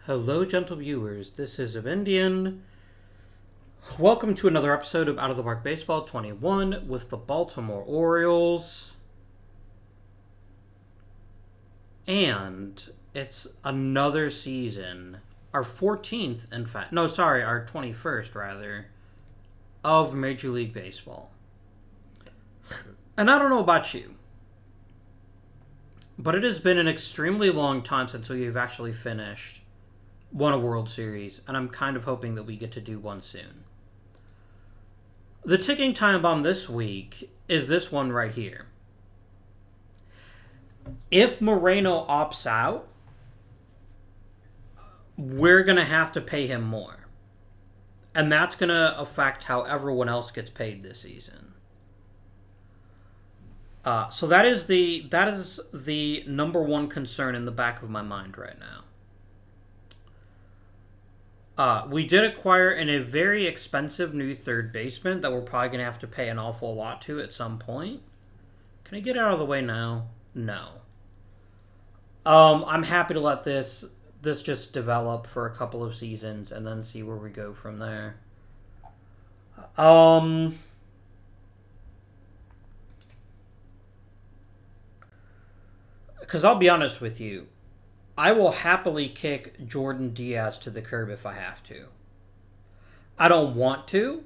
Hello, gentle viewers. This is Indian. Welcome to another episode of Out of the Park Baseball 21 with the Baltimore Orioles. And it's another season, our 14th, in fact. No, sorry, our 21st, rather, of Major League Baseball. And I don't know about you, but it has been an extremely long time since we've actually won a World Series, and I'm kind of hoping that we get to do one soon. The ticking time bomb this week is this one right here. If Moreno opts out, we're going to have to pay him more. And that's going to affect how everyone else gets paid this season. So that is the number one concern in the back of my mind right now. We did acquire a very expensive new third baseman that we're probably going to have to pay an awful lot to at some point. Can I get out of the way now? No. I'm happy to let this just develop for a couple of seasons and then see where we go from there. Because I'll be honest with you, I will happily kick Jordan Diaz to the curb if I have to. I don't want to,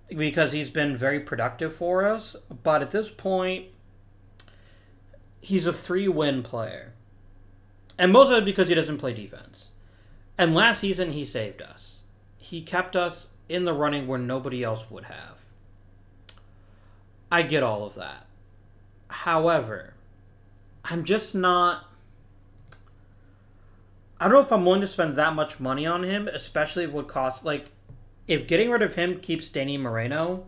because he's been very productive for us, but at this point, he's a 3-win player. And most of it because he doesn't play defense. And last season, he saved us. He kept us in the running where nobody else would have. I get all of that. However, I'm just not... I don't know if I'm willing to spend that much money on him, especially if it would cost... if getting rid of him keeps Danny Moreno,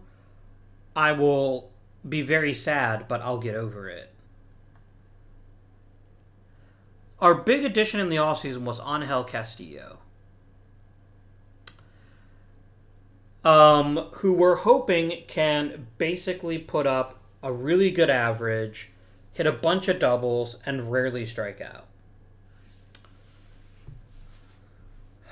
I will be very sad, but I'll get over it. Our big addition in the offseason was Angel Castillo, who we're hoping can basically put up a really good average, hit a bunch of doubles, and rarely strike out.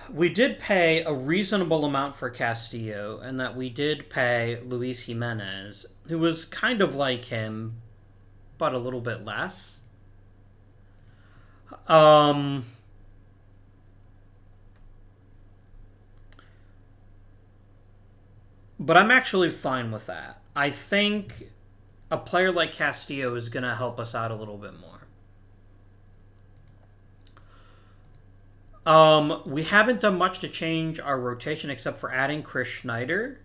We did pay a reasonable amount for Castillo, and that we did pay Luis Jimenez, who was kind of like him, but a little bit less. But I'm actually fine with that. I think a player like Castillo is going to help us out a little bit more. We haven't done much to change our rotation except for adding Chris Schneider,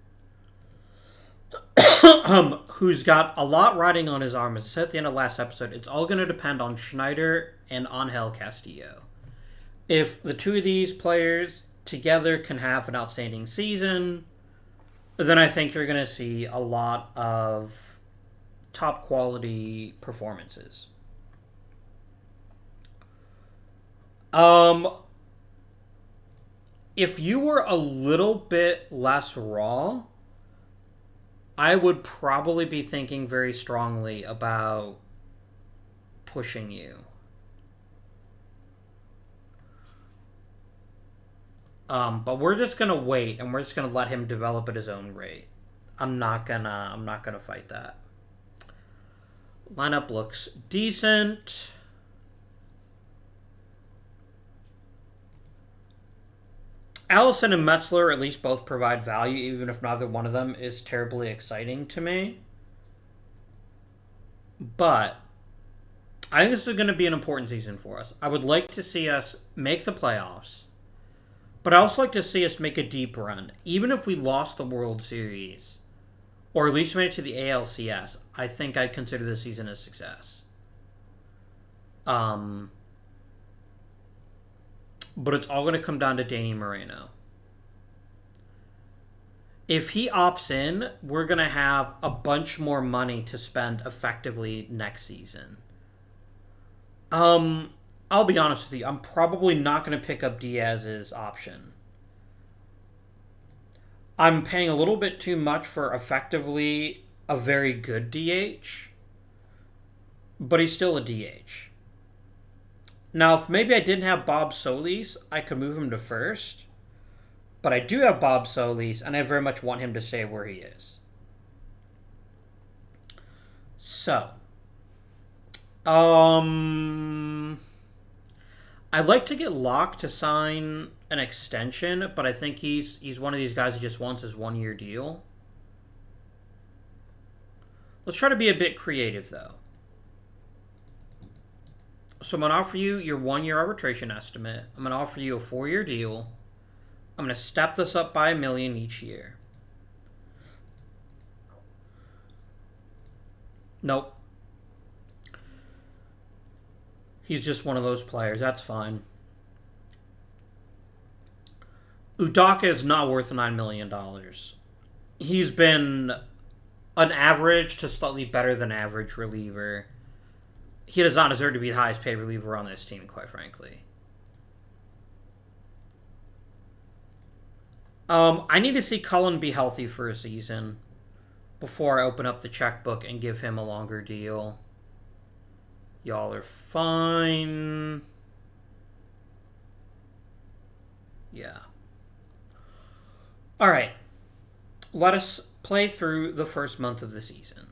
who's got a lot riding on his arm. As I said at the end of last episode, it's all going to depend on Schneider and Angel Castillo. If the two of these players together can have an outstanding season, then I think you're going to see a lot of top quality performances. If you were a little bit less raw, I would probably be thinking very strongly about pushing you. But we're just gonna wait, and we're just gonna let him develop at his own rate. I'm not gonna fight that. Lineup looks decent. Allison and Metzler at least both provide value, even if neither one of them is terribly exciting to me. But I think this is going to be an important season for us. I would like to see us make the playoffs, but I also like to see us make a deep run. Even if we lost the World Series, or at least made it to the ALCS, I think I'd consider this season a success. But it's all going to come down to Danny Moreno. If he opts in, we're going to have a bunch more money to spend effectively next season. I'll be honest with you. I'm probably not going to pick up Diaz's option. I'm paying a little bit too much for effectively a very good DH, but he's still a DH. Now, if maybe I didn't have Bob Solis, I could move him to first. But I do have Bob Solis, and I very much want him to stay where he is. So, I'd like to get Locke to sign an extension, but I think he's one of these guys who just wants his 1-year deal. Let's try to be a bit creative, though. So I'm going to offer you your 1-year arbitration estimate. I'm going to offer you a 4-year deal. I'm going to step this up by $1 million each year. Nope. He's just one of those players. That's fine. Udaka is not worth $9 million. He's been an average to slightly better than average reliever. He does not deserve to be the highest paid reliever on this team, quite frankly. I need to see Cullen be healthy for a season before I open up the checkbook and give him a longer deal. Y'all are fine. Yeah. All right. Let us play through the first month of the season.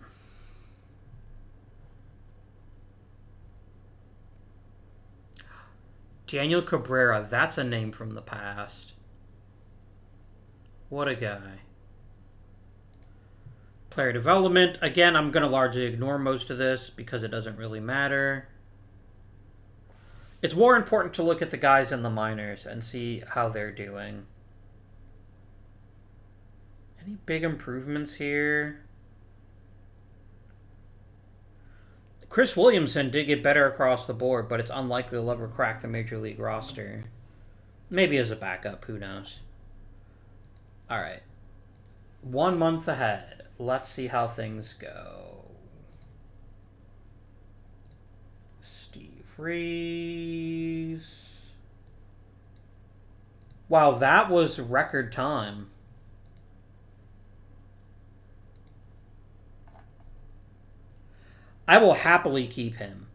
Daniel Cabrera, that's a name from the past. What a guy. Player development. Again, I'm going to largely ignore most of this because it doesn't really matter. It's more important to look at the guys in the minors and see how they're doing. Any big improvements here? Chris Williamson did get better across the board, but it's unlikely he'll ever crack the Major League roster. Maybe as a backup, who knows? All right. 1 month ahead. Let's see how things go. Steve Reese. Wow, that was record time. I will happily keep him.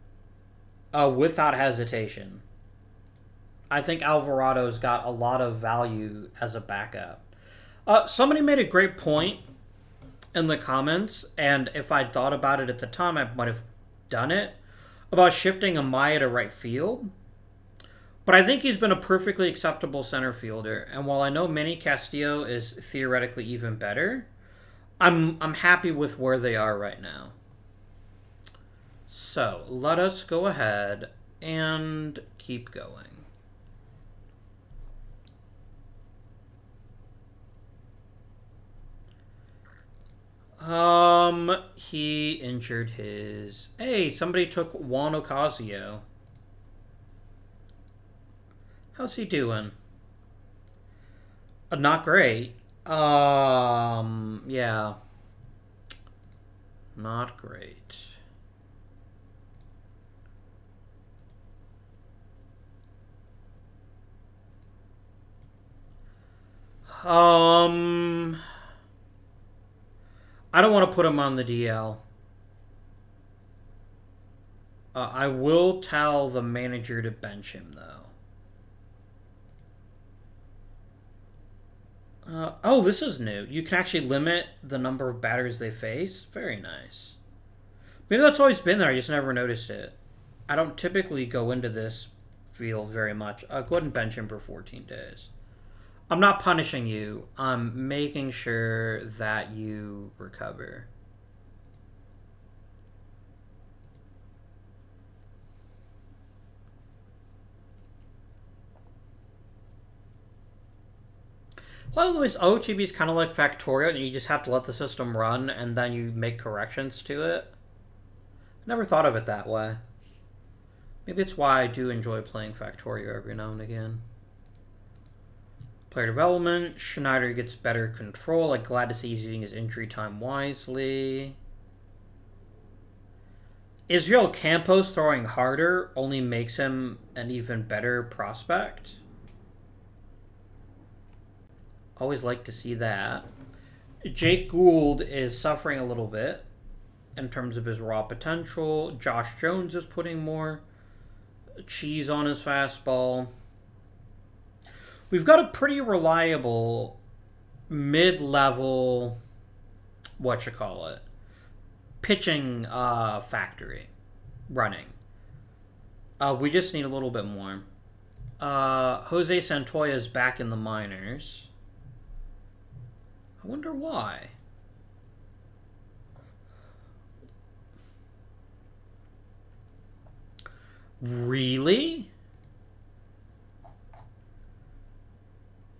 Without hesitation. I think Alvarado's got a lot of value as a backup. Somebody made a great point in the comments, and if I'd thought about it at the time, I might have done it, about shifting Amaya to right field. But I think he's been a perfectly acceptable center fielder, and while I know Manny Castillo is theoretically even better, I'm happy with where they are right now. So, let us go ahead and keep going. He injured his... Hey, somebody took Juan Ocasio. How's he doing? Not great. Yeah. Not great. I don't want to put him on the DL. I will tell the manager to bench him, though. Oh, this is new. You can actually limit the number of batters they face. Very nice. Maybe that's always been there. I just never noticed it. I don't typically go into this field very much. Go ahead and bench him for 14 days. I'm not punishing you. I'm making sure that you recover. A lot of the ways OOTP is kind of like Factorio, and you just have to let the system run and then you make corrections to it. Never thought of it that way. Maybe it's why I do enjoy playing Factorio every now and again. Player development. Schneider gets better control. I'm glad to see he's using his injury time wisely. Israel Campos throwing harder only makes him an even better prospect. Always like to see that. Jake Gould is suffering a little bit in terms of his raw potential. Josh Jones is putting more cheese on his fastball. We've got a pretty reliable mid-level, pitching factory running. We just need a little bit more. Jose Santoya is back in the minors. I wonder why. Really?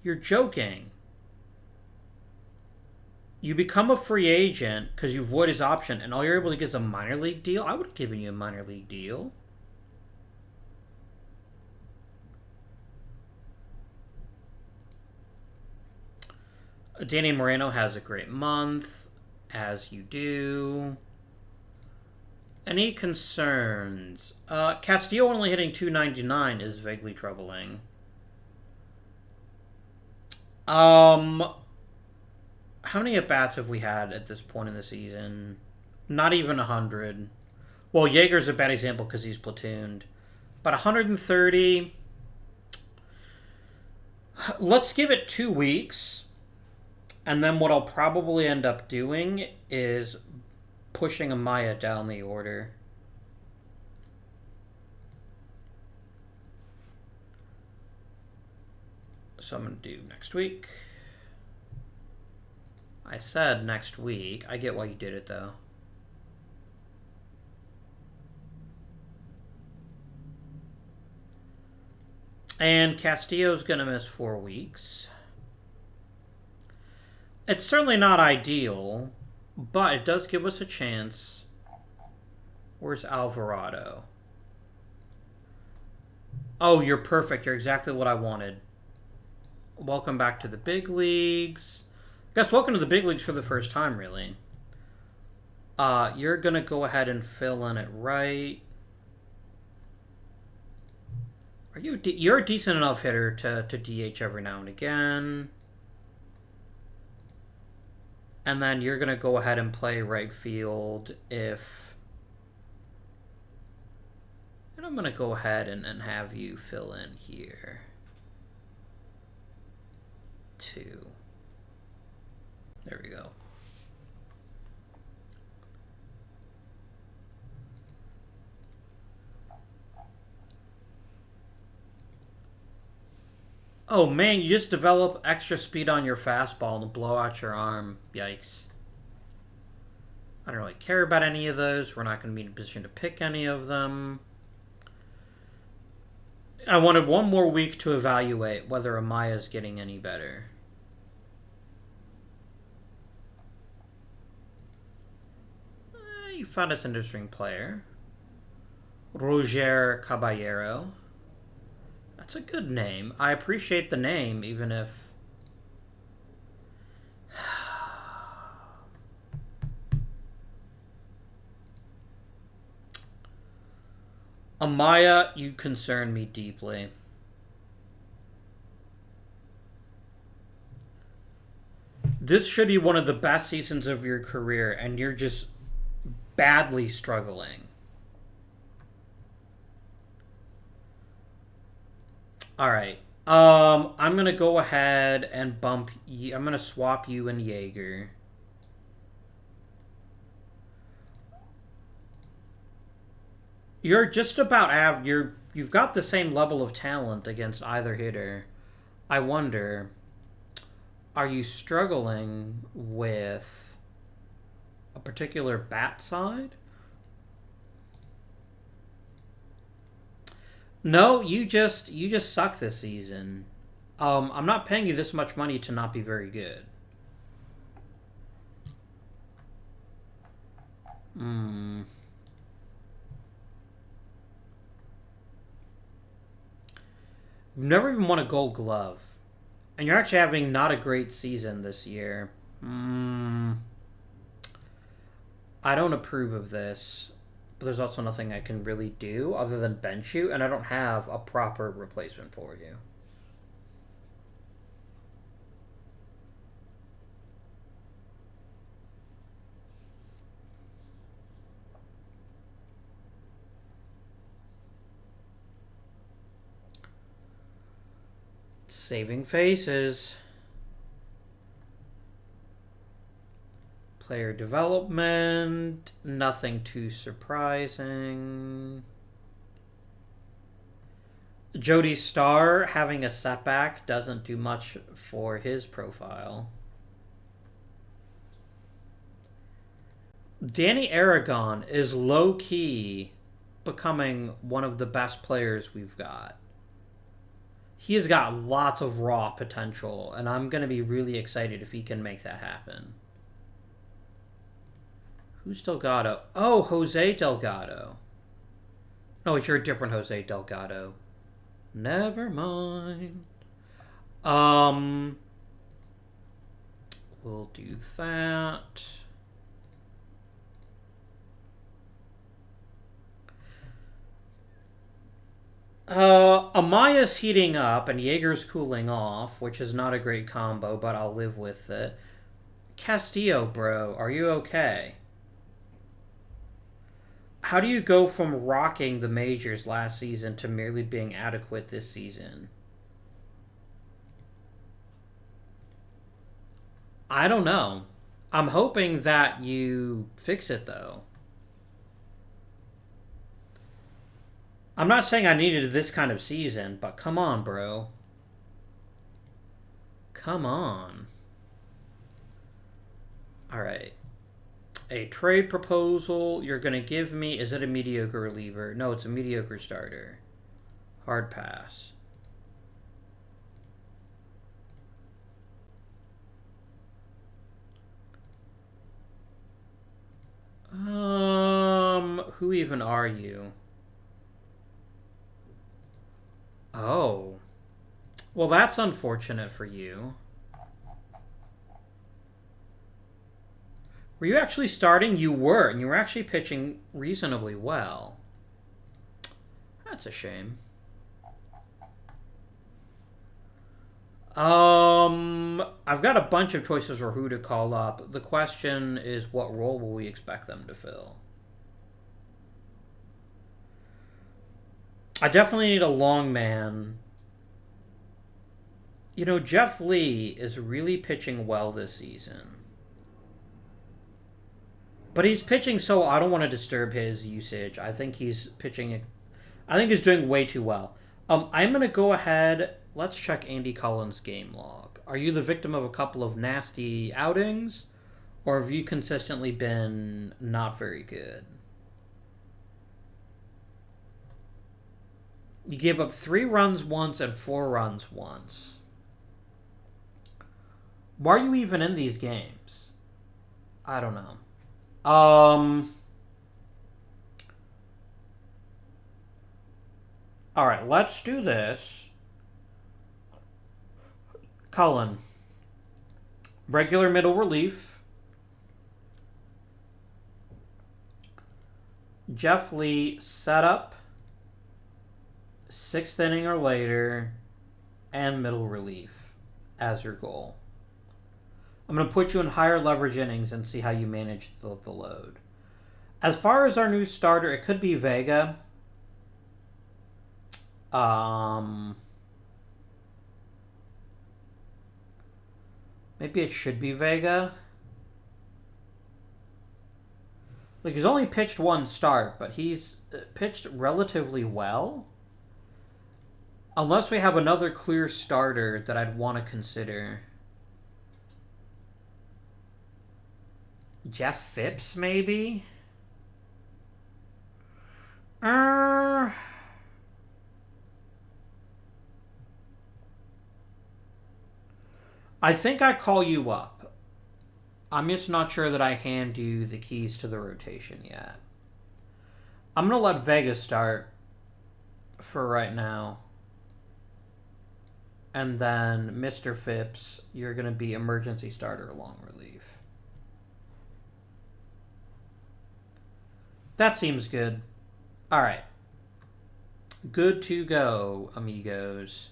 You're joking. You become a free agent because you void his option, and all you're able to get is a minor league deal? I would have given you a minor league deal. Danny Moreno has a great month, as you do. Any concerns? Castillo only hitting .299 is vaguely troubling. How many at-bats have we had at this point in the season? Not even 100. Well, Yeager's a bad example because he's platooned. But 130. Let's give it 2 weeks. And then what I'll probably end up doing is pushing Amaya down the order. So I'm going to do next week. I said next week. I get why you did it, though. And Castillo's going to miss 4 weeks. It's certainly not ideal, but it does give us a chance. Where's Alvarado? Oh, you're perfect. You're exactly what I wanted. Welcome back to the big leagues. I guess welcome to the big leagues for the first time, really. You're going to go ahead and fill in at right. You're a decent enough hitter to DH every now and again. And then you're going to go ahead and play right field if... And I'm going to go ahead and have you fill in here. 2. There we go. Oh man, you just develop extra speed on your fastball to blow out your arm. Yikes. I don't really care about any of those. We're not going to be in a position to pick any of them. I wanted 1 more week to evaluate whether Amaya's getting any better. You found us an interesting player. Roger Caballero. That's a good name. I appreciate the name, even if... Amaya, you concern me deeply. This should be one of the best seasons of your career, and you're just badly struggling. All right. I'm going to go ahead and bump... I'm going to swap you and Yeager. You're just about... You've got the same level of talent against either hitter. I wonder... Are you struggling with a particular bat side? No, you just suck this season. I'm not paying you this much money to not be very good. You've never even won a Gold Glove. And you're actually having not a great season this year. I don't approve of this. But there's also nothing I can really do other than bench you, and I don't have a proper replacement for you. Saving faces. Player development. Nothing too surprising. Jody Starr having a setback doesn't do much for his profile. Danny Aragon is low-key becoming one of the best players we've got. He has got lots of raw potential, and I'm going to be really excited if he can make that happen. Who's Delgado? Oh, Jose Delgado. No, it's your different Jose Delgado. Never mind. We'll do that. Amaya's heating up and Jaeger's cooling off, which is not a great combo, but I'll live with it. Castillo, bro, are you okay? How do you go from rocking the majors last season to merely being adequate this season? I don't know. I'm hoping that you fix it, though. I'm not saying I needed this kind of season, but come on, bro. Come on. All right. A trade proposal you're going to give me. Is it a mediocre reliever? No, it's a mediocre starter. Hard pass. Who even are you? Oh. Well, that's unfortunate for you. Were you actually starting? You were, and you were actually pitching reasonably well. That's a shame. I've got a bunch of choices for who to call up. The question is, what role will we expect them to fill? I definitely need a long man. You know, Jeff Lee is really pitching well this season. But he's pitching so I don't want to disturb his usage. I think he's pitching... I think he's doing way too well. I'm going to go ahead... Let's check Andy Cullen's game log. Are you the victim of a couple of nasty outings? Or have you consistently been not very good? You gave up 3 runs once and 4 runs once. Why are you even in these games? I don't know. Alright, let's do this. Cullen. Regular middle relief. Jeff Lee, setup. 6th inning or later. And middle relief as your goal. I'm going to put you in higher leverage innings and see how you manage the load. As far as our new starter, it could be Vega. Maybe it should be Vega. Like, he's only pitched 1 start, but he's pitched relatively well. Unless we have another clear starter that I'd want to consider. Jeff Phipps, maybe? I think I call you up. I'm just not sure that I hand you the keys to the rotation yet. I'm going to let Vega start for right now. And then Mr. Phipps, you're going to be emergency starter long relief. That seems good. All right. Good to go, amigos.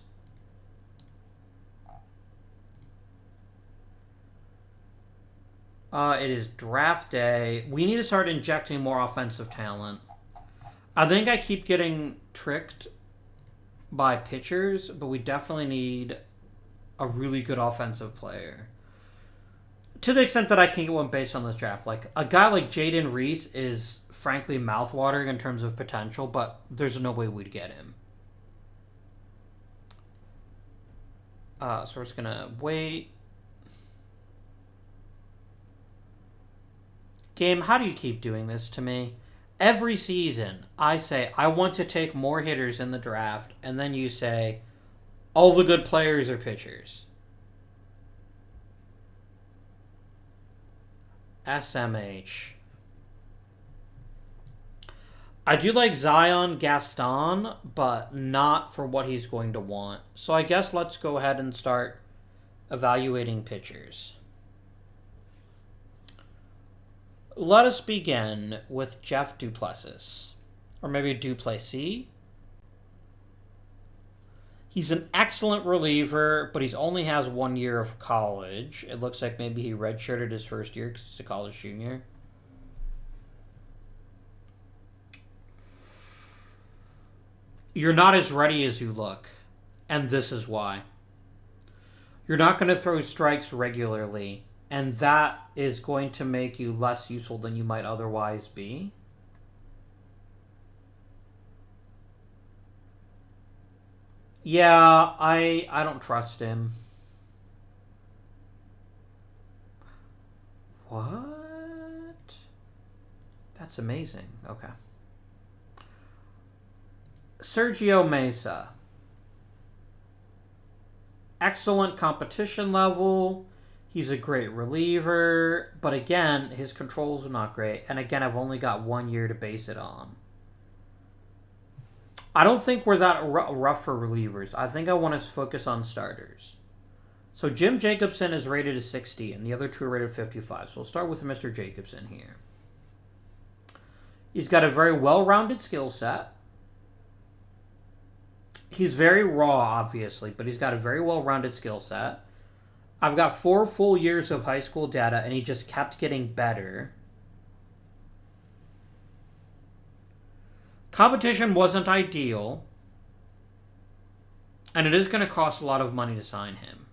It is draft day. We need to start injecting more offensive talent. I think I keep getting tricked by pitchers, but we definitely need a really good offensive player. To the extent that I can get one based on this draft. Like, a guy like Jaden Reese is frankly mouthwatering in terms of potential, but there's no way we'd get him. So we're just going to wait. Game, how do you keep doing this to me? Every season, I say, I want to take more hitters in the draft, and then you say, all the good players are pitchers. SMH. I do like Zion Gaston, but not for what he's going to want. So I guess let's go ahead and start evaluating pitchers. Let us begin with Jeff Duplessis. Or maybe Duplessis. He's an excellent reliever, but he only has 1 year of college. It looks like maybe he redshirted his first year because he's a college junior. You're not as ready as you look. And this is why. You're not going to throw strikes regularly. And that is going to make you less useful than you might otherwise be. Yeah, I don't trust him. What? That's amazing. Okay. Sergio Mesa. Excellent competition level. He's a great reliever. But again, his controls are not great. And again, I've only got 1 year to base it on. I don't think we're that rough for relievers. I think I want to focus on starters. So Jim Jacobson is rated as 60, and the other two are rated 55. So we'll start with Mr. Jacobson here. He's got a very well-rounded skill set. He's very raw, obviously, but he's got a very well-rounded skill set. I've got 4 full years of high school data, and he just kept getting better. Competition wasn't ideal, and it is going to cost a lot of money to sign him.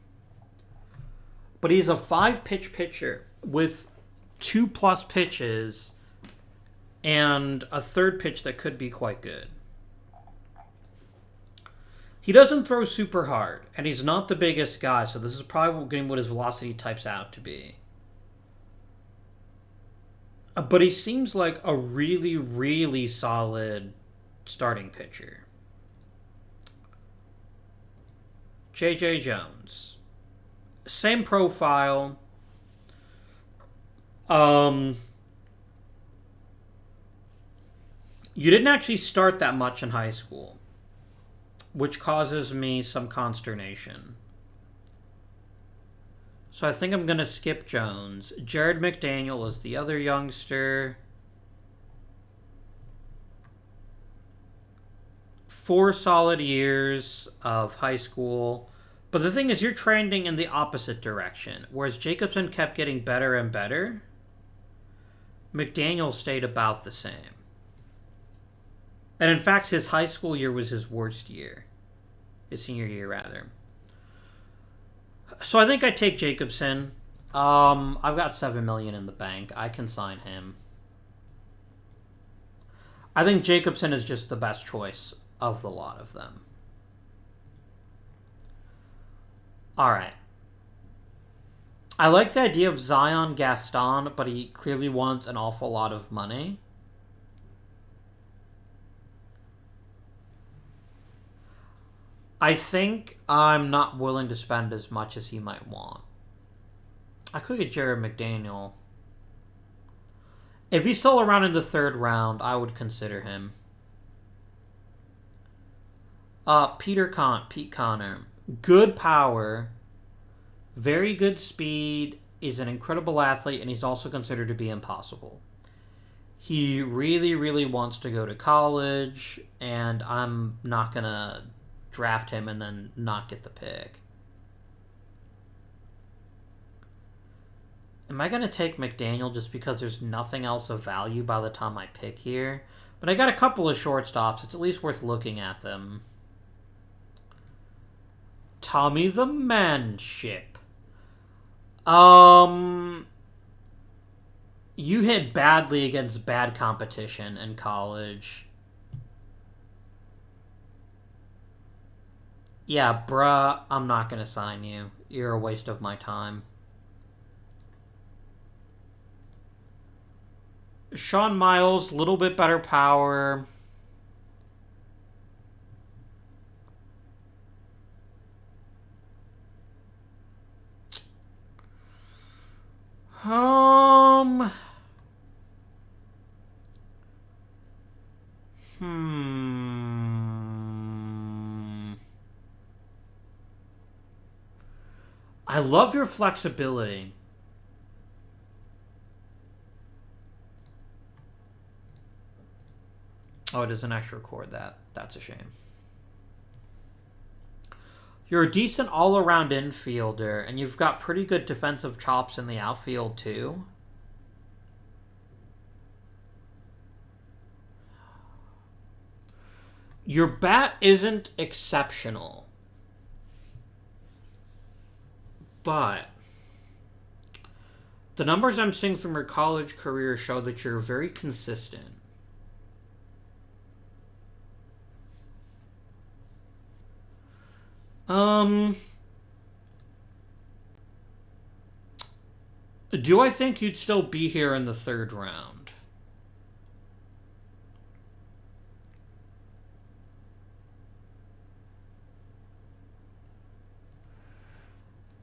But he's a 5-pitch pitcher with 2+ pitches and a third pitch that could be quite good. He doesn't throw super hard, and he's not the biggest guy, so this is probably getting what his velocity types out to be. But he seems like a really, really solid starting pitcher. J.J. Jones. Same profile. You didn't actually start that much in high school, which causes me some consternation. So I think I'm going to skip Jones. Jared McDaniel is the other youngster. 4 solid years of high school. But the thing is, you're trending in the opposite direction. Whereas Jacobson kept getting better and better, McDaniel stayed about the same. And in fact, his high school year was his worst year. His senior year, rather. So I think I take Jacobson. I've got $7 million in the bank. I can sign him. I think Jacobson is just the best choice of the lot of them. All right. I like the idea of Zion Gaston, but he clearly wants an awful lot of money. I think I'm not willing to spend as much as he might want. I could get Jared McDaniel. If he's still around in the 3rd round, I would consider him. Pete Connor. Good power. Very good speed. Is an incredible athlete, and he's also considered to be impossible. He really, really wants to go to college, and I'm not going to draft him and then not get the pick. Am I going to take McDaniel just because there's nothing else of value by the time I pick here? But I got a couple of shortstops. It's at least worth looking at them. Tommy the Manship. You hit badly against bad competition in college. Yeah, bruh, I'm not gonna sign you. You're a waste of my time. Sean Miles, little bit better power. I love your flexibility. Oh, it doesn't actually record that. That's a shame. You're a decent all-around infielder, and you've got pretty good defensive chops in the outfield, too. Your bat isn't exceptional, but the numbers I'm seeing from your college career show that you're very consistent. Do I think you'd still be here in the third round?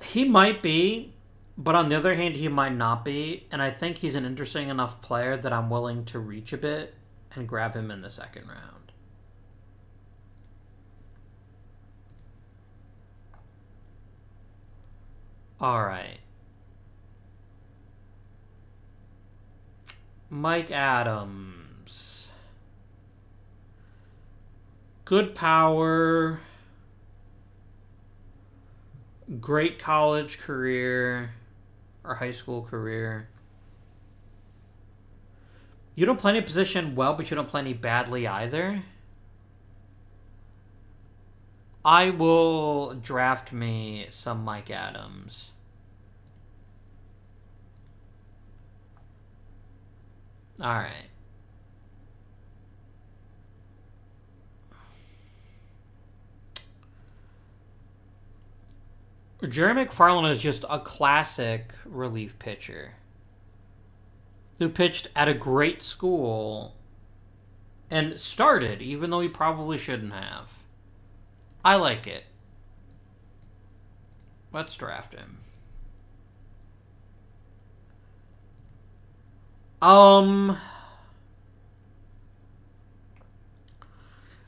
He might be, but on the other hand, he might not be. And I think he's an interesting enough player that I'm willing to reach a bit and grab him in the second round. All right. Mike Adams. Good power. Great college career. Or high school career. You don't play any position well, but you don't play any badly either. I will draft me some Mike Adams. All right. Jerry Mcfarland is just a classic relief pitcher who pitched at a great school and started, even though he probably shouldn't have. I like it. Let's draft him.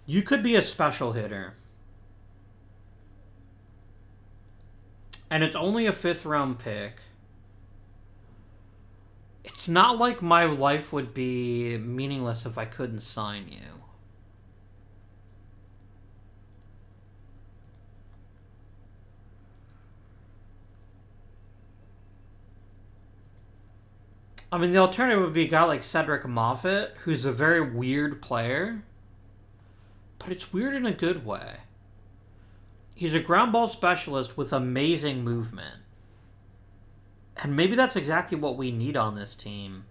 You could be a special hitter. And it's only a 5th round pick. It's not like my life would be meaningless if I couldn't sign you. I mean, the alternative would be a guy like Cedric Moffitt, who's a very weird player. But it's weird in a good way. He's a ground ball specialist with amazing movement. And maybe that's exactly what we need on this team.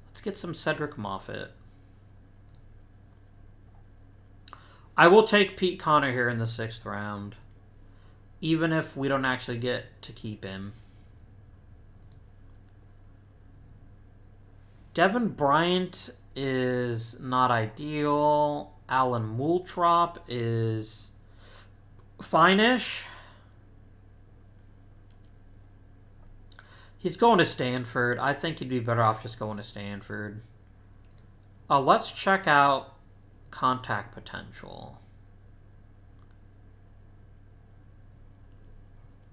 Let's get some Cedric Moffitt. I will take Pete Connor here in the 6th round. Even if we don't actually get to keep him. Devin Bryant is not ideal. Alan Moultrop is fine-ish. He's going to Stanford. I think he'd be better off just going to Stanford. Let's check out contact potential.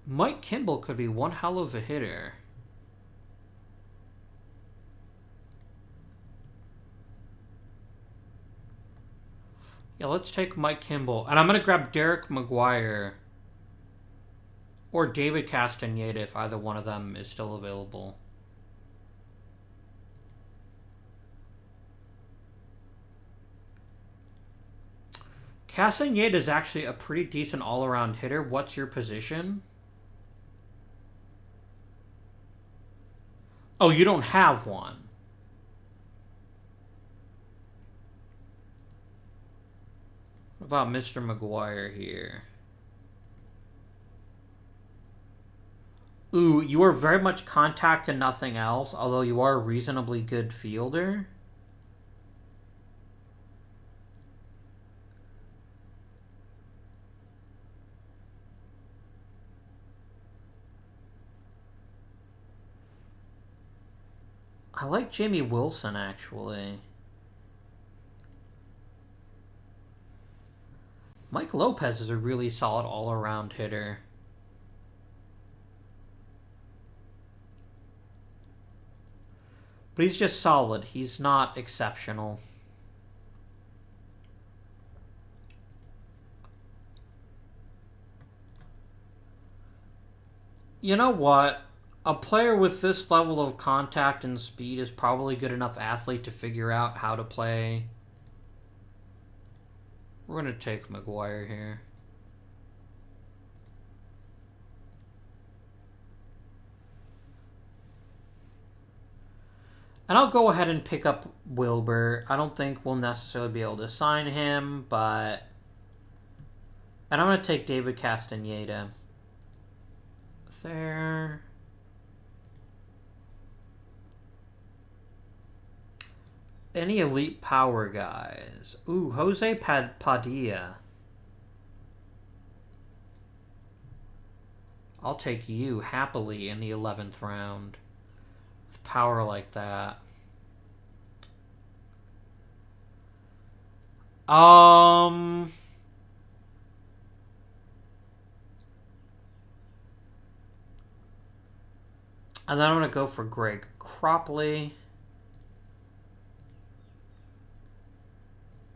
Mike Kimball could be one hell of a hitter. Yeah, let's take Mike Kimball. And I'm going to grab Derek McGuire or David Castaneda if either one of them is still available. Castaneda is actually a pretty decent all-around hitter. What's your position? Oh, you don't have one. What about Mr. McGuire here? Ooh, you are very much contact and nothing else, although you are a reasonably good fielder. I like Jamie Wilson, actually. Mike Lopez is a really solid all-around hitter. But he's just solid. He's not exceptional. You know what? A player with this level of contact and speed is probably a good enough athlete to figure out how to play. We're going to take McGuire here. And I'll go ahead and pick up Wilbur. I don't think we'll necessarily be able to sign him, but... And I'm going to take David Castaneda. There. Any elite power guys? Ooh, Jose Padilla. I'll take you happily in the 11th round. With power like that. And then I'm going to go for Greg Cropley.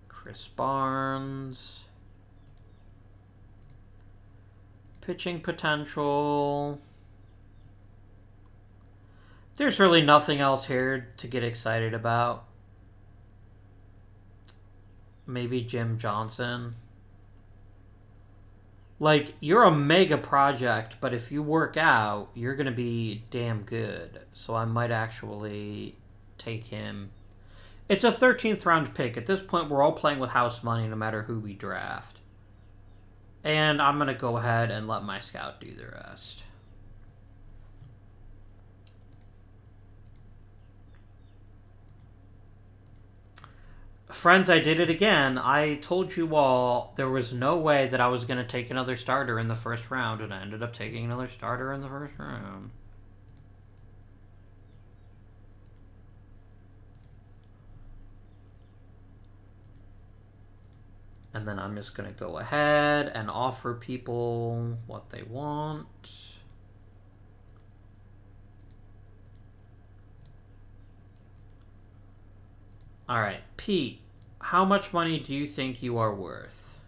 Chris Barnes. Pitching potential. There's really nothing else here to get excited about. Maybe Jim Johnson. Like, you're a mega project, but if you work out, you're going to be damn good. So I might actually take him. It's a 13th round pick. At this point, we're all playing with house money no matter who we draft. And I'm going to go ahead and let my scout do the rest. Friends, I did it again. I told you all there was no way that I was going to take another starter in the first round, and I ended up taking another starter in the first round. And then I'm just going to go ahead and offer people what they want. All right, Pete, how much money do you think you are worth?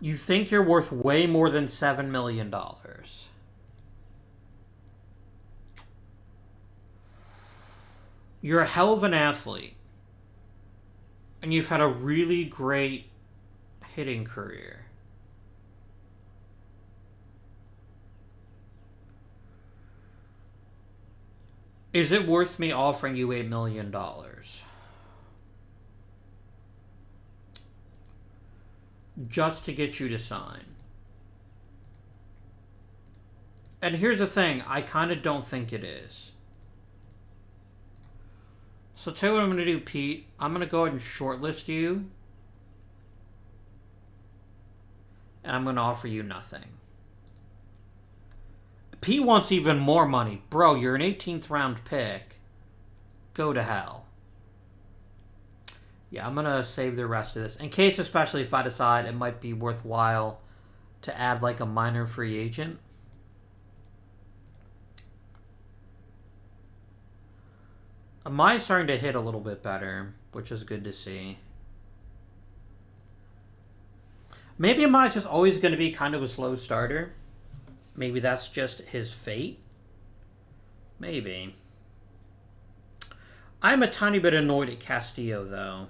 You think you're worth way more than $7 million. You're a hell of an athlete. And you've had a really great hitting career. Is it worth me offering you $8 million? Just to get you to sign. And here's the thing, I kind of don't think it is. So tell you what I'm going to do, Pete. I'm going to go ahead and shortlist you. And I'm going to offer you nothing. Pete wants even more money. Bro, you're an 18th round pick. Go to hell. Yeah, I'm going to save the rest of this. In case, especially if I decide it might be worthwhile to add like a minor free agent. Mine's starting to hit a little bit better, which is good to see. Maybe mine's just always going to be kind of a slow starter. Maybe that's just his fate. Maybe. I'm a tiny bit annoyed at Castillo, though.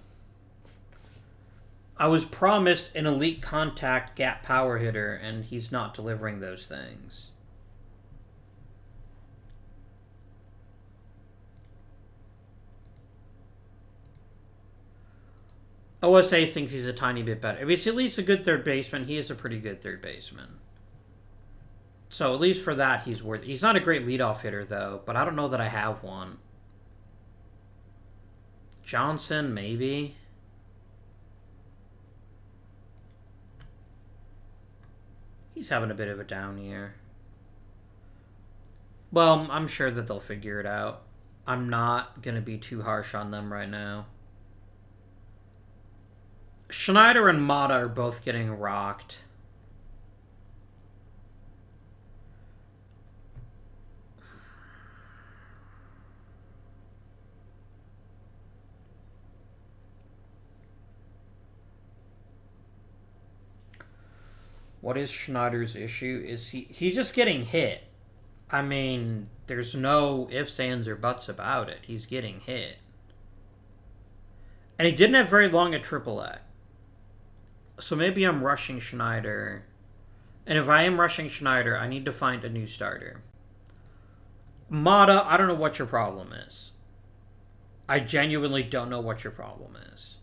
I was promised an elite contact gap power hitter, and he's not delivering those things. OSA thinks he's a tiny bit better. If he's at least a good third baseman, he is a pretty good third baseman. So at least for that, he's worth it. He's not a great leadoff hitter, though, but I don't know that I have one. Johnson, maybe. He's having a bit of a down year. Well, I'm sure that they'll figure it out. I'm not going to be too harsh on them right now. Schneider and Mata are both getting rocked. What is Schneider's issue? Is he's just getting hit. I mean, there's no ifs, ands, or buts about it. He's getting hit. And he didn't have very long at AAA. So maybe I'm rushing Schneider. And if I am rushing Schneider, I need to find a new starter. Mata, I don't know what your problem is. I genuinely don't know what your problem is.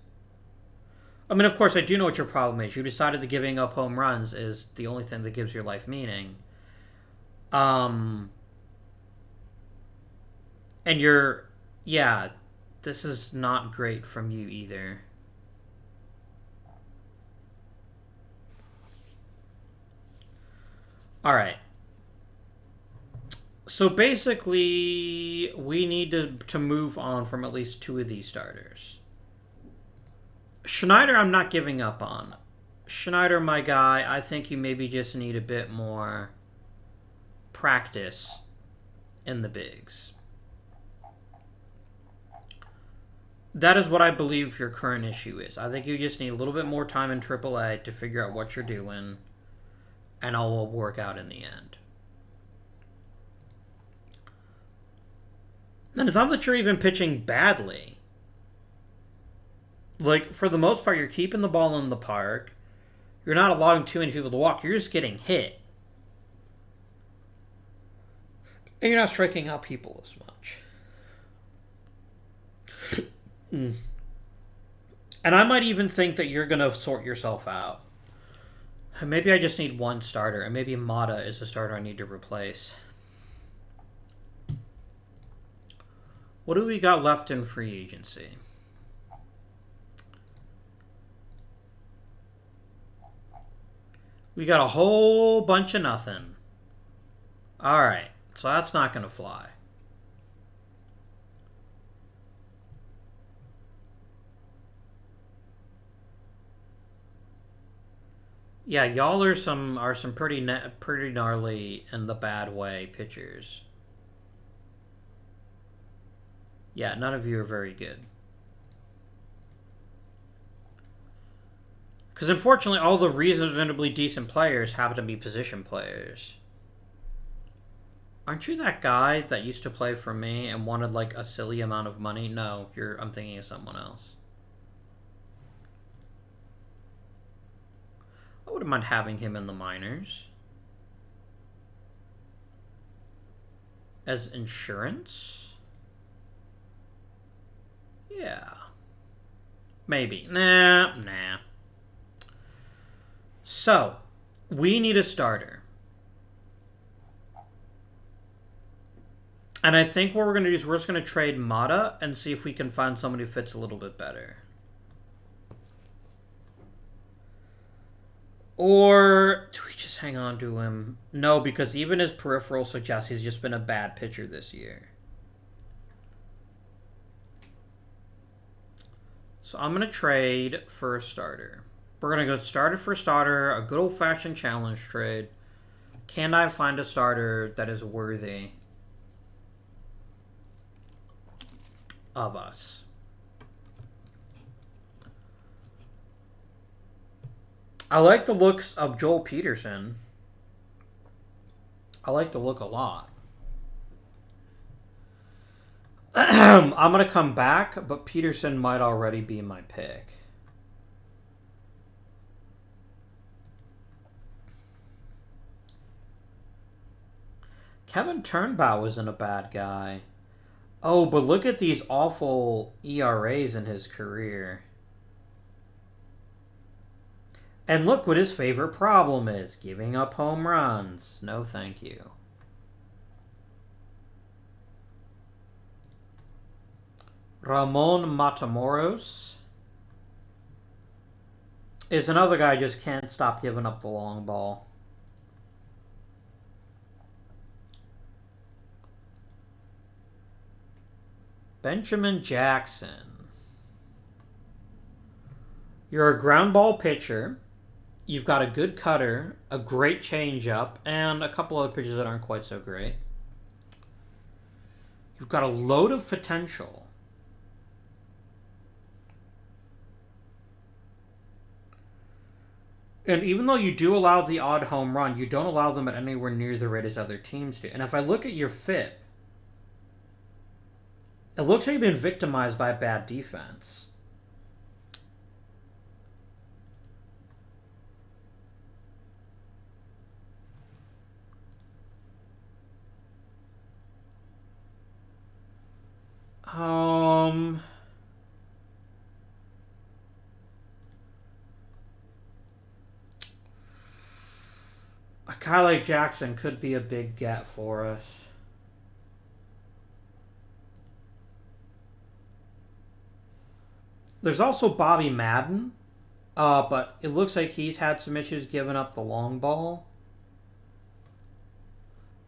I mean, of course, I do know what your problem is. You decided that giving up home runs is the only thing that gives your life meaning. And you're... Yeah, this is not great from you either. Alright. So basically, we need to move on from at least two of these starters. Schneider, I'm not giving up on. Schneider, my guy, I think you maybe just need a bit more practice in the bigs. That is what I believe your current issue is. I think you just need a little bit more time in AAA to figure out what you're doing, and all will work out in the end. And it's not that you're even pitching badly. Like, for the most part, you're keeping the ball in the park. You're not allowing too many people to walk. You're just getting hit. And you're not striking out people as much. And I might even think that you're going to sort yourself out. Maybe I just need one starter, and maybe Mata is the starter I need to replace. What do we got left in free agency? We got a whole bunch of nothing. Alright, so that's not going to fly. Yeah, y'all are some pretty gnarly in the bad way pitchers. Yeah, none of you are very good. Because unfortunately, all the reasonably decent players happen to be position players. Aren't you that guy that used to play for me and wanted like a silly amount of money? No, I'm thinking of someone else. I wouldn't mind having him in the minors. As insurance? Yeah. Maybe. Nah. So, we need a starter. And I think what we're going to do is we're just going to trade Mata and see if we can find somebody who fits a little bit better. Or do we just hang on to him? No, because even his peripheral suggests he's just been a bad pitcher this year. So I'm going to trade for a starter. We're going to go starter for starter, a good old-fashioned challenge trade. Can I find a starter that is worthy of us? I like the looks of Joel Peterson. I like the look a lot. I'm going to come back, but Peterson might already be my pick. Kevin Turnbow isn't a bad guy. Oh, but look at these awful ERAs in his career. And look what his favorite problem is. Giving up home runs. No thank you. Ramon Matamoros is another guy who just can't stop giving up the long ball. Benjamin Jackson. You're a ground ball pitcher. You've got a good cutter, a great changeup, and a couple other pitches that aren't quite so great. You've got a load of potential. And even though you do allow the odd home run, you don't allow them at anywhere near the rate as other teams do. And if I look at your FIP, it looks like you've been victimized by bad defense. A guy like Jackson could be a big get for us. There's also Bobby Madden, but it looks like he's had some issues giving up the long ball.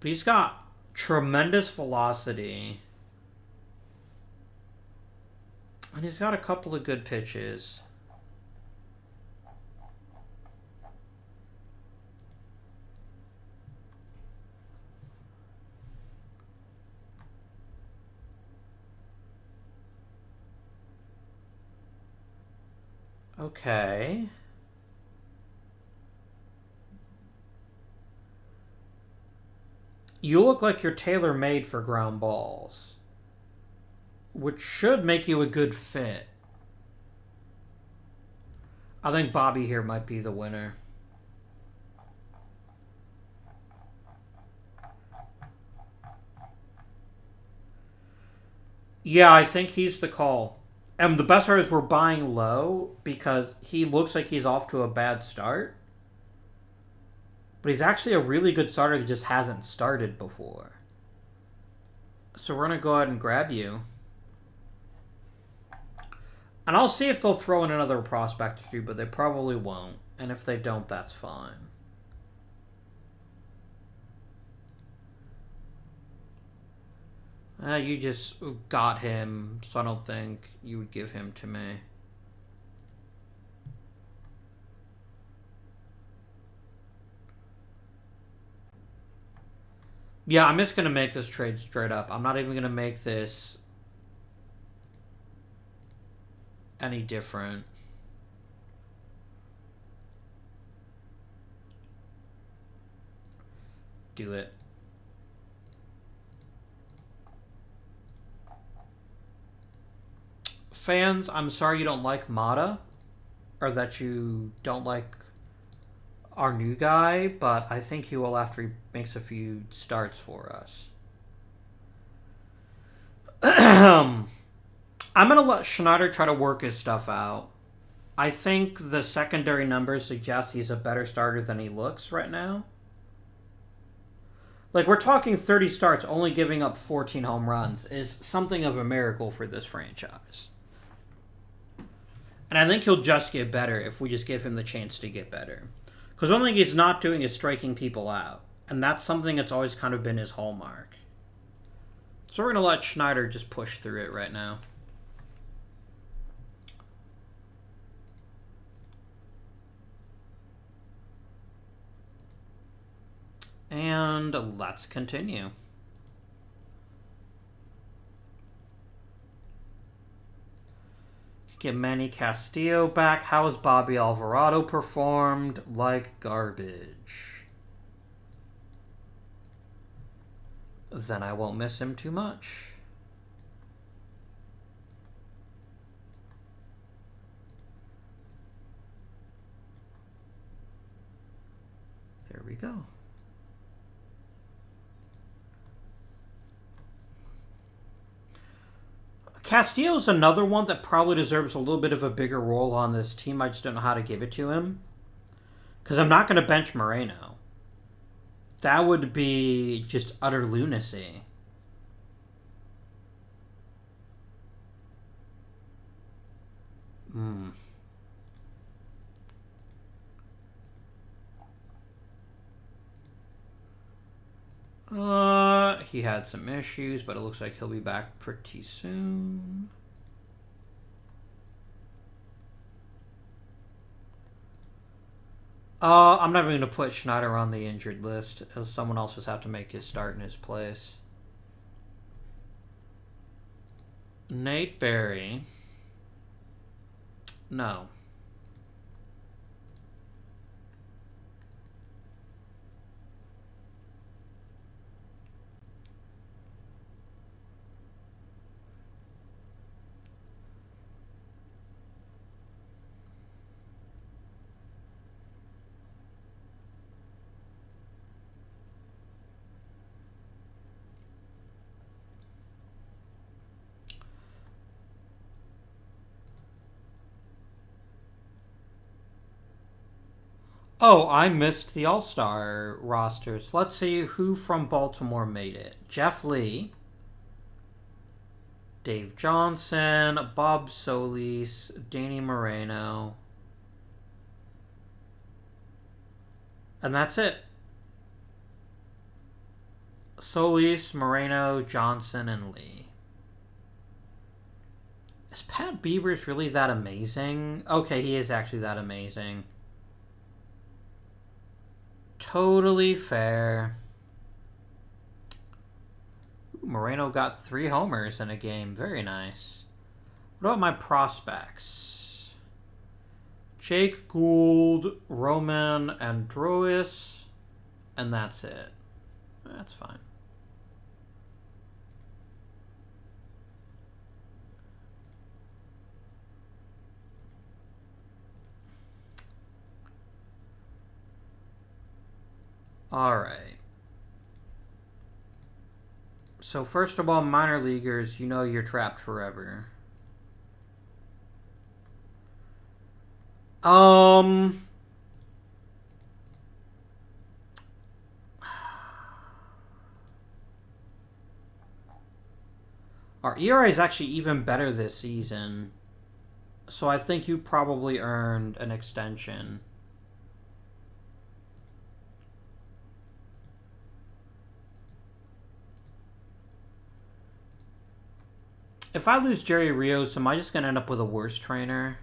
But he's got tremendous velocity. And he's got a couple of good pitches. Okay. You look like you're tailor-made for ground balls, which should make you a good fit. I think Bobby here might be the winner. Yeah, I think he's the call. And the best part is we're buying low because he looks like he's off to a bad start. But he's actually a really good starter that just hasn't started before. So we're going to go ahead and grab you. And I'll see if they'll throw in another prospect or two, but they probably won't. And if they don't, that's fine. You just got him, so I don't think you would give him to me. Yeah, I'm just going to make this trade straight up. I'm not even going to make this any different. Do it. Fans, I'm sorry you don't like Mata, or that you don't like our new guy, but I think he will after he makes a few starts for us. I'm going to let Schneider try to work his stuff out. I think the secondary numbers suggest he's a better starter than he looks right now. Like, we're talking 30 starts, only giving up 14 home runs is something of a miracle for this franchise. And I think he'll just get better if we just give him the chance to get better. Because one thing he's not doing is striking people out. And that's something that's always kind of been his hallmark. So we're going to let Schneider just push through it right now. And let's continue. Get Manny Castillo back. How has Bobby Alvarado performed? Like garbage. Then I won't miss him too much. There we go. Castillo's another one that probably deserves a little bit of a bigger role on this team. I just don't know how to give it to him. Because I'm not going to bench Moreno. That would be just utter lunacy. He had some issues, but it looks like he'll be back pretty soon. I'm not even going to put Schneider on the injured list, as someone else will have to make his start in his place. Nate Berry. No. Oh, I missed the All-Star rosters. Let's see who from Baltimore made it. Jeff Lee, Dave Johnson, Bob Solis, Danny Moreno. And that's it. Solis, Moreno, Johnson, and Lee. Is Pat Bieber's really that amazing? Okay, he is actually that amazing. Totally fair. Ooh, Moreno got 3 homers in a game. Very nice. What about my prospects? Jake Gould, Roman Androis, and that's it. That's fine. All right. So first of all, minor leaguers, you know you're trapped forever. Our ERA is actually even better this season. So I think you probably earned an extension. If I lose Jerry Rios, am I just going to end up with a worse trainer?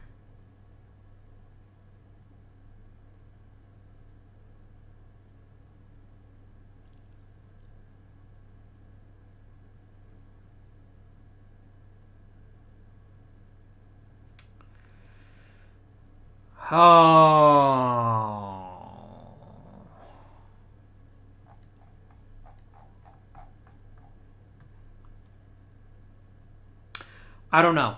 Oh. I don't know.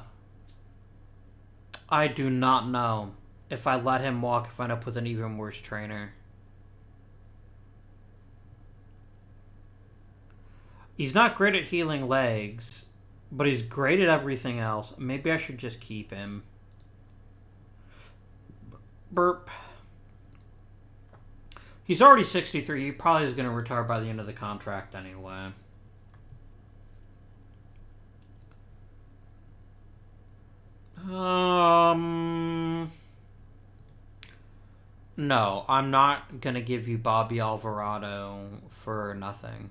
I do not know. If I let him walk, if I end up with an even worse trainer. He's not great at healing legs, but he's great at everything else. Maybe I should just keep him. Burp. He's already 63. He probably is going to retire by the end of the contract anyway. No, I'm not going to give you Bobby Alvarado for nothing.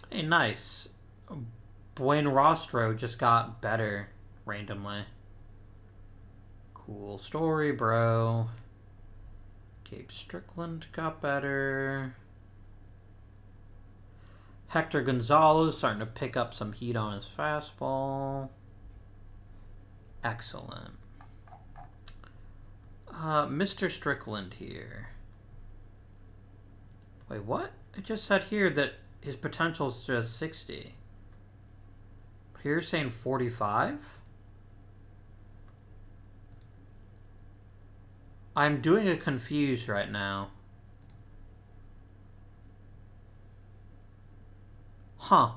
Hey, nice. Buen Rostro just got better randomly. Cool story, bro. Gabe Strickland got better. Hector Gonzalez starting to pick up some heat on his fastball. Excellent. Mr. Strickland here. Wait, what? It just said here that his potential is just 60. Here you're saying 45? I'm doing a confused right now. Huh.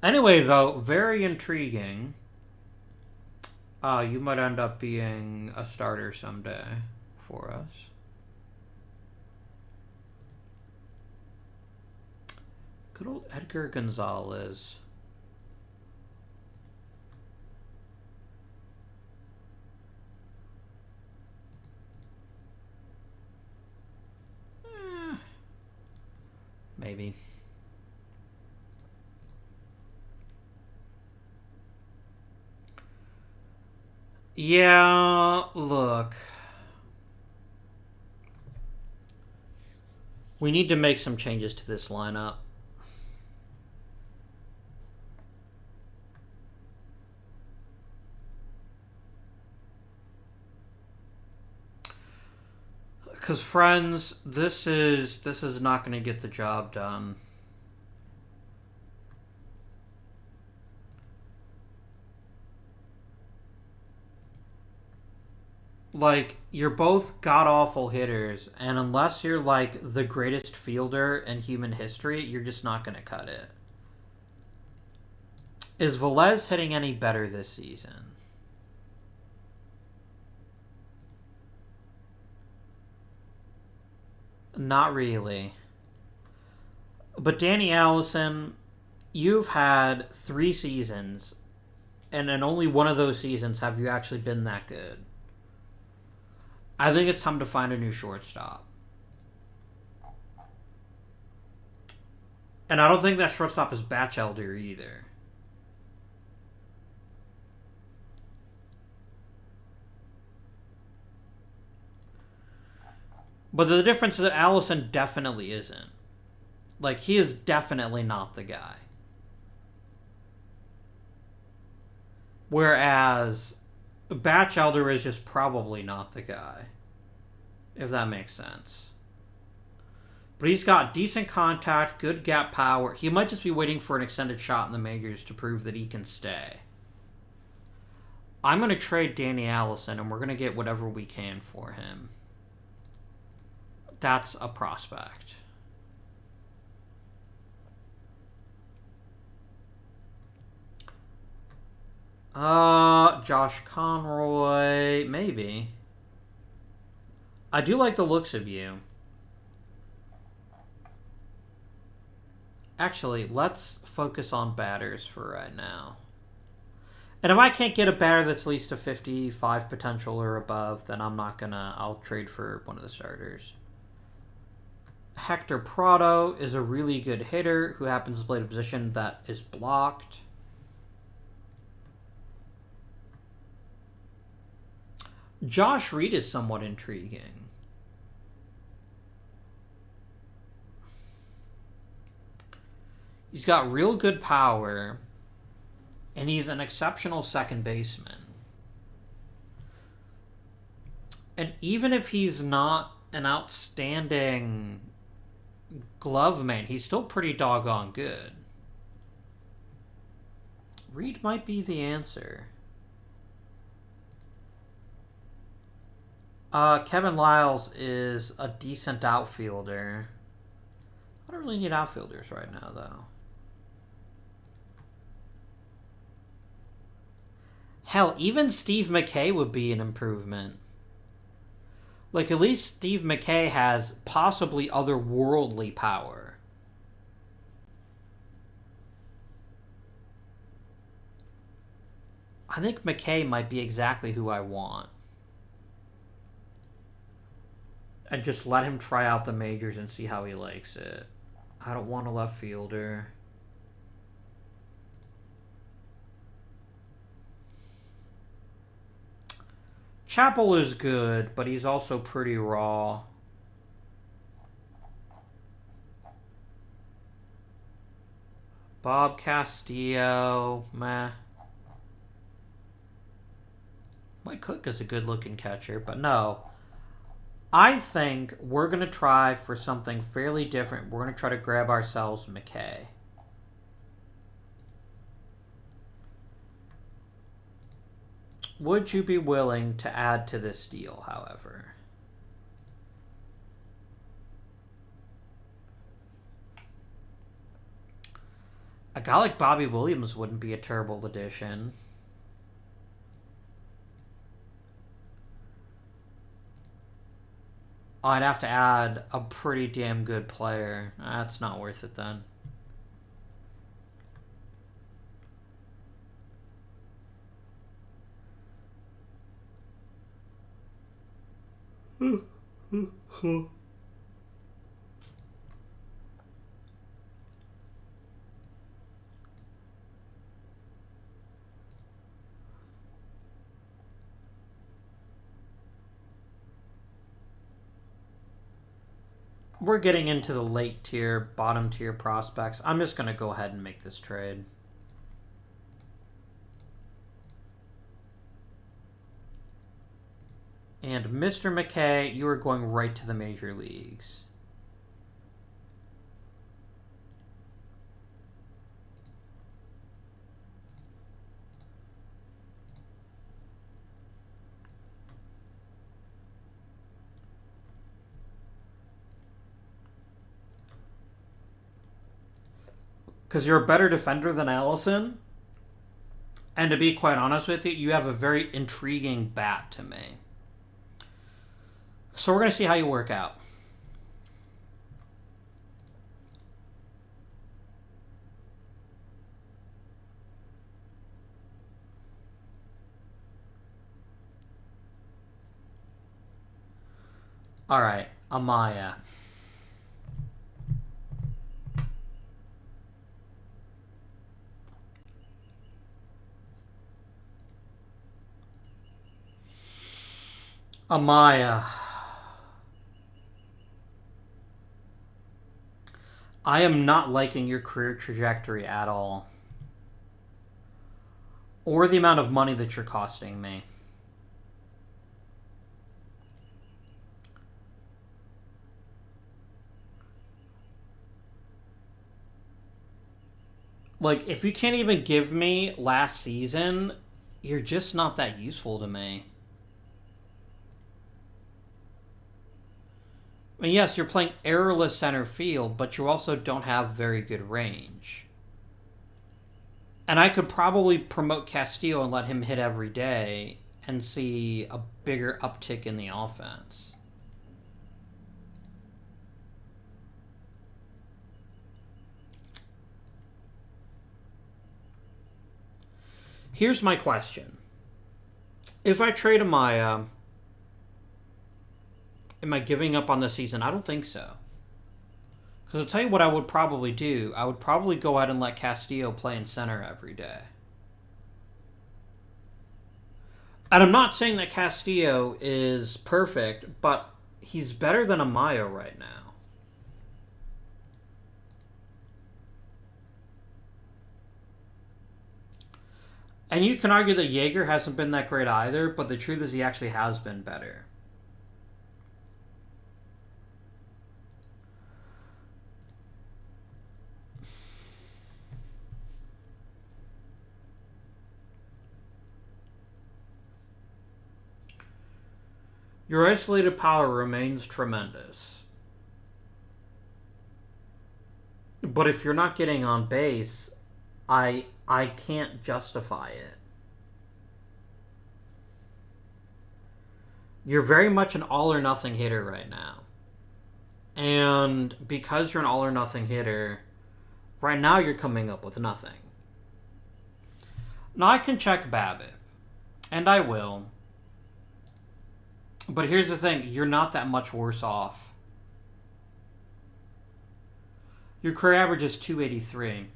Anyway, though, very intriguing. You might end up being a starter someday for us. Good old Edgar Gonzalez. Maybe. Yeah, look. We need to make some changes to this lineup. Because, friends, this is not going to get the job done. Like, you're both god-awful hitters, and unless you're, like, the greatest fielder in human history, you're just not going to cut it. Is Velez hitting any better this season? Not really. But Danny Allison, you've had 3 seasons, and in only one of those seasons have you actually been that good. I think it's time to find a new shortstop. And I don't think that shortstop is Batchelder either. But the difference is that Allison definitely isn't. Like, he is definitely not the guy. Whereas Batchelder is just probably not the guy. If that makes sense. But he's got decent contact, good gap power. He might just be waiting for an extended shot in the majors to prove that he can stay. I'm going to trade Danny Allison, and we're going to get whatever we can for him. That's a prospect. Josh Conroy, maybe. I do like the looks of you. Actually, let's focus on batters for right now. And if I can't get a batter that's at least a 55 potential or above, then I'm not gonna... I'll trade for one of the starters. Hector Prado is a really good hitter who happens to play a position that is blocked. Josh Reed is somewhat intriguing. He's got real good power, and he's an exceptional second baseman. And even if he's not an outstanding glove man, he's still pretty doggone good. Reed might be the answer. Kevin Lyles is a decent outfielder. I don't really need outfielders right now, though. Hell, even Steve McKay would be an improvement. Like, at least Steve McKay has possibly otherworldly power. I think McKay might be exactly who I want. And just let him try out the majors and see how he likes it. I don't want a left fielder. Chappell is good, but he's also pretty raw. Bob Castillo, meh. Mike Cook is a good-looking catcher, but no. I think we're going to try for something fairly different. We're going to try to grab ourselves McKay. Would you be willing to add to this deal, however? A guy like Bobby Williams wouldn't be a terrible addition. I'd have to add a pretty damn good player. That's not worth it then. We're getting into the late tier, bottom tier prospects. I'm just going to go ahead and make this trade. And Mr. McKay, you are going right to the major leagues. Because you're a better defender than Allison. And to be quite honest with you, you have a very intriguing bat to me. So we're going to see how you work out. All right, Amaya. Amaya. I am not liking your career trajectory at all. Or the amount of money that you're costing me. Like, if you can't even give me last season, you're just not that useful to me. I mean, yes, you're playing errorless center field, but you also don't have very good range. And I could probably promote Castillo and let him hit every day and see a bigger uptick in the offense. Here's my question. If I trade Amaya, am I giving up on the season? I don't think so. Because I'll tell you what I would probably do. I would probably go out and let Castillo play in center every day. And I'm not saying that Castillo is perfect, but he's better than Amaya right now. And you can argue that Jaeger hasn't been that great either, but the truth is he actually has been better. Your isolated power remains tremendous. But if you're not getting on base, I can't justify it. You're very much an all-or-nothing hitter right now. And because you're an all-or-nothing hitter, right now you're coming up with nothing. Now I can check BABIP, and I will. But here's the thing, you're not that much worse off. Your career average is 283,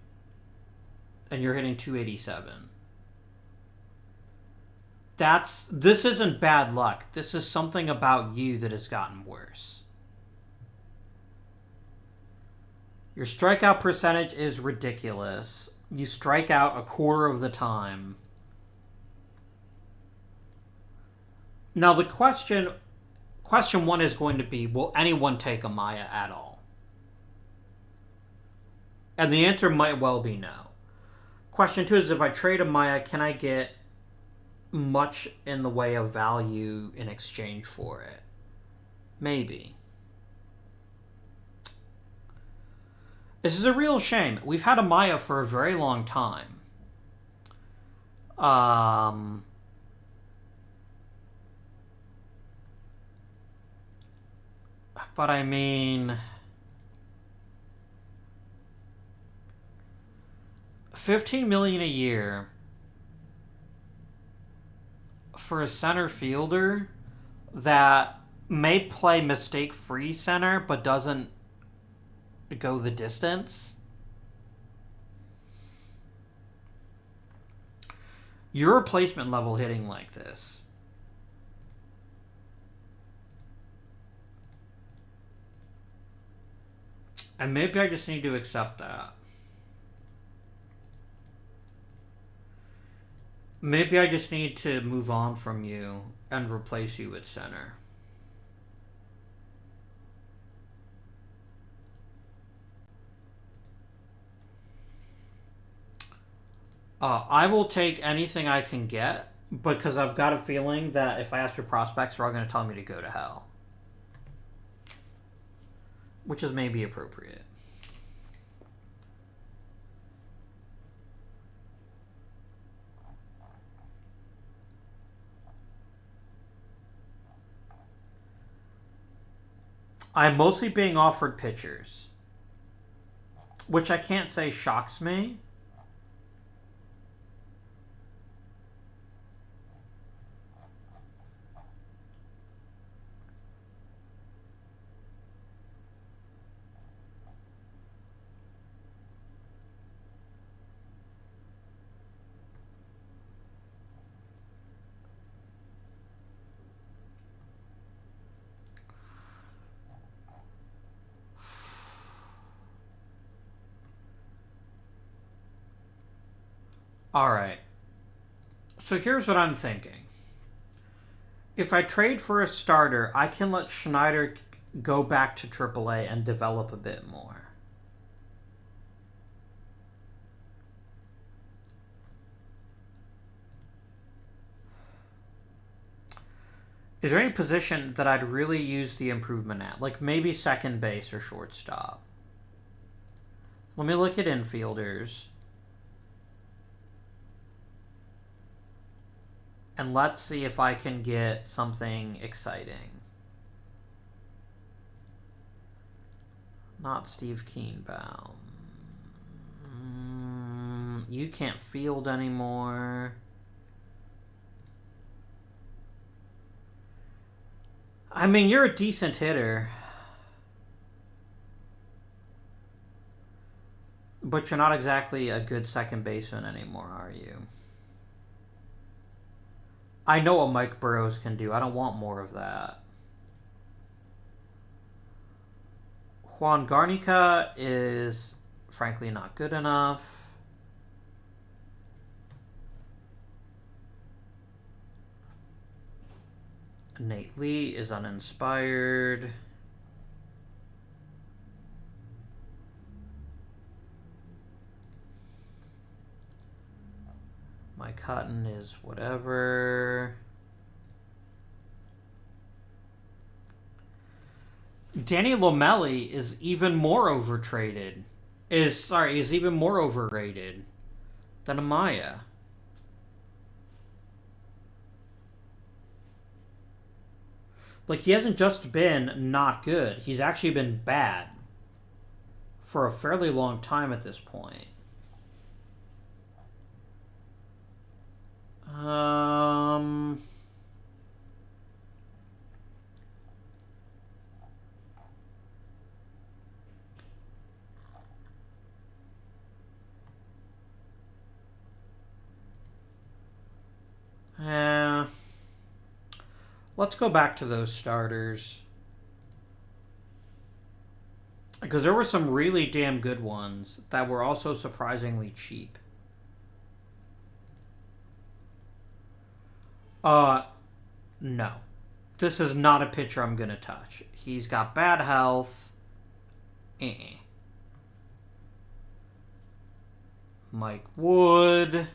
and you're hitting 287. This isn't bad luck. This is something about you that has gotten worse. Your strikeout percentage is ridiculous. You strike out a quarter of the time. Now the question Question 1 is going to be, will anyone take a Maya at all? And the answer might well be no. Question 2 is, if I trade a Maya, can I get much in the way of value in exchange for it? Maybe. This is a real shame. We've had a Maya for a very long time. But I mean, $15 million a year for a center fielder that may play mistake-free center but doesn't go the distance. Your replacement level hitting like this. And maybe I just need to accept that. Maybe I just need to move on from you and replace you at center. I will take anything I can get, because I've got a feeling that if I ask for prospects, they're all going to tell me to go to hell. Which is maybe appropriate. I'm mostly being offered pitchers, which I can't say shocks me. All right. So here's what I'm thinking. If I trade for a starter, I can let Schneider go back to AAA and develop a bit more. Is there any position that I'd really use the improvement at? Like maybe second base or shortstop. Let me look at infielders. And let's see if I can get something exciting. Not Steve Kienbaum. You can't field anymore. I mean, you're a decent hitter. But you're not exactly a good second baseman anymore, are you? I know what Mike Burrows can do. I don't want more of that. Juan Garnica is, frankly, not good enough. Nate Lee is uninspired. Mike Hutton is whatever. Danny Lomelli is even more overtraded. Is even more overrated than Amaya. Like, he hasn't just been not good. He's actually been bad for a fairly long time at this point. Let's go back to those starters. Because there were some really damn good ones that were also surprisingly cheap. No. This is not a pitcher I'm going to touch. He's got bad health. Mike Wood.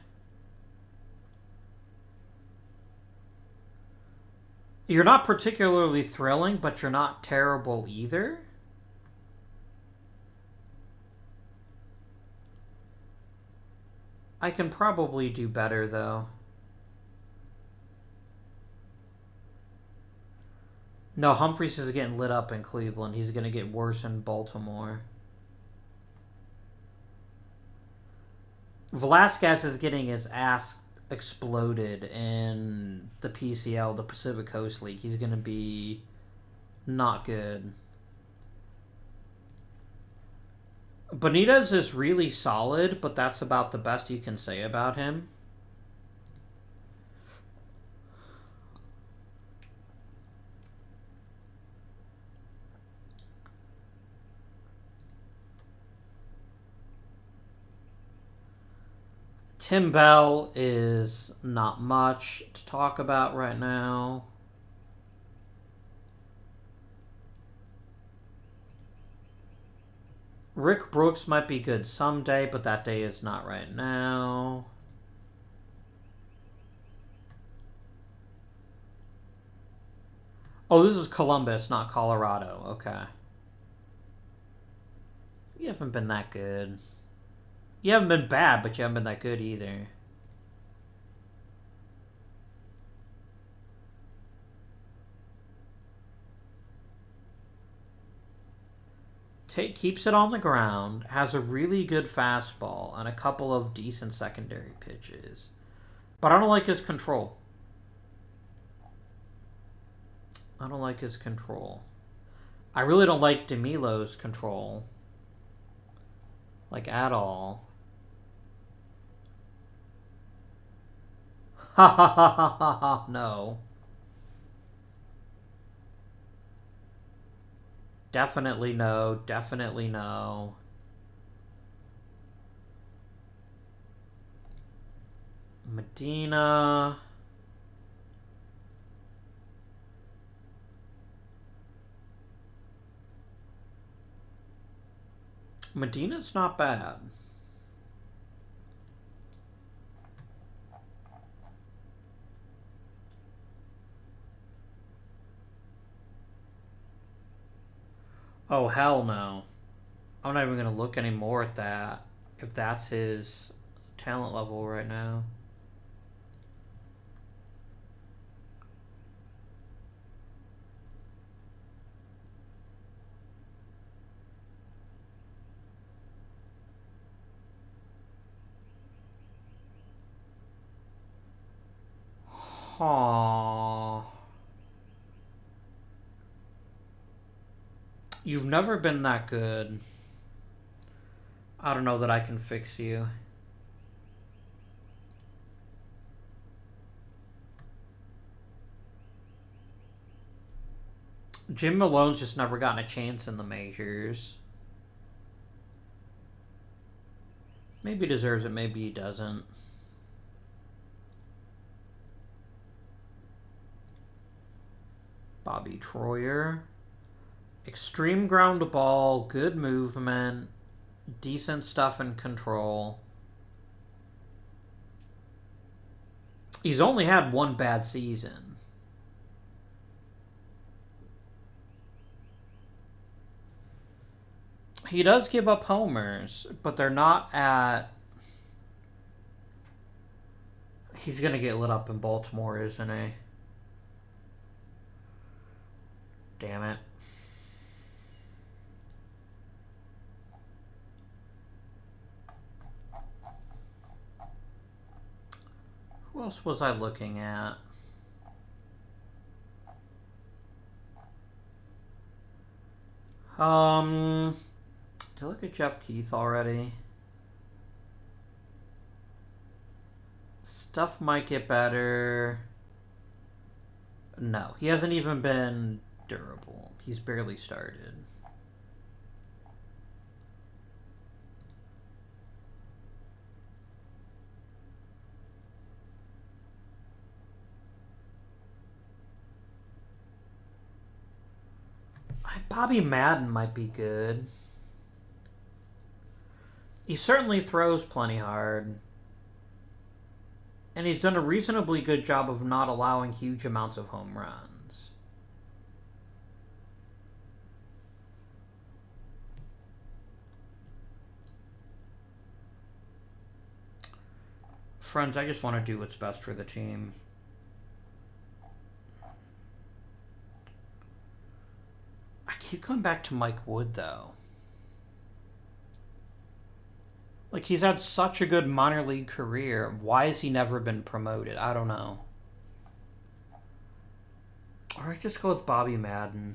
You're not particularly thrilling, but you're not terrible either. I can probably do better, though. No, Humphries is getting lit up in Cleveland. He's going to get worse in Baltimore. Velasquez is getting his ass exploded in the PCL, the Pacific Coast League. He's going to be not good. Benitez is really solid, but that's about the best you can say about him. Tim Bell is not much to talk about right now. Rick Brooks might be good someday, but that day is not right now. Oh, this is Columbus, not Colorado. Okay. You haven't been that good. You haven't been bad, but you haven't been that good either. Keeps it on the ground, has a really good fastball, and a couple of decent secondary pitches. But I don't like his control. I don't like his control. I really don't like DeMilo's control. Like, at all. Ha ha ha ha ha ha. No. Definitely no. Definitely no. Medina. Medina's not bad. Oh, hell no. I'm not even going to look anymore at that, if that's his talent level right now. Aww. You've never been that good. I don't know that I can fix you. Jim Malone's just never gotten a chance in the majors. Maybe he deserves it, maybe he doesn't. Bobby Troyer. Extreme ground ball, good movement, decent stuff in control. He's only had one bad season. He does give up homers, but they're not at... He's going to get lit up in Baltimore, isn't he? Damn it. Who else was I looking at? Did I look at Jeff Keith already? Stuff might get better. No, he hasn't even been durable. He's barely started. Bobby Madden might be good. He certainly throws plenty hard. And he's done a reasonably good job of not allowing huge amounts of home runs. Friends, I just want to do what's best for the team. I keep going back to Mike Wood, though. Like, he's had such a good minor league career. Why has he never been promoted? I don't know. Or I just go with Bobby Madden.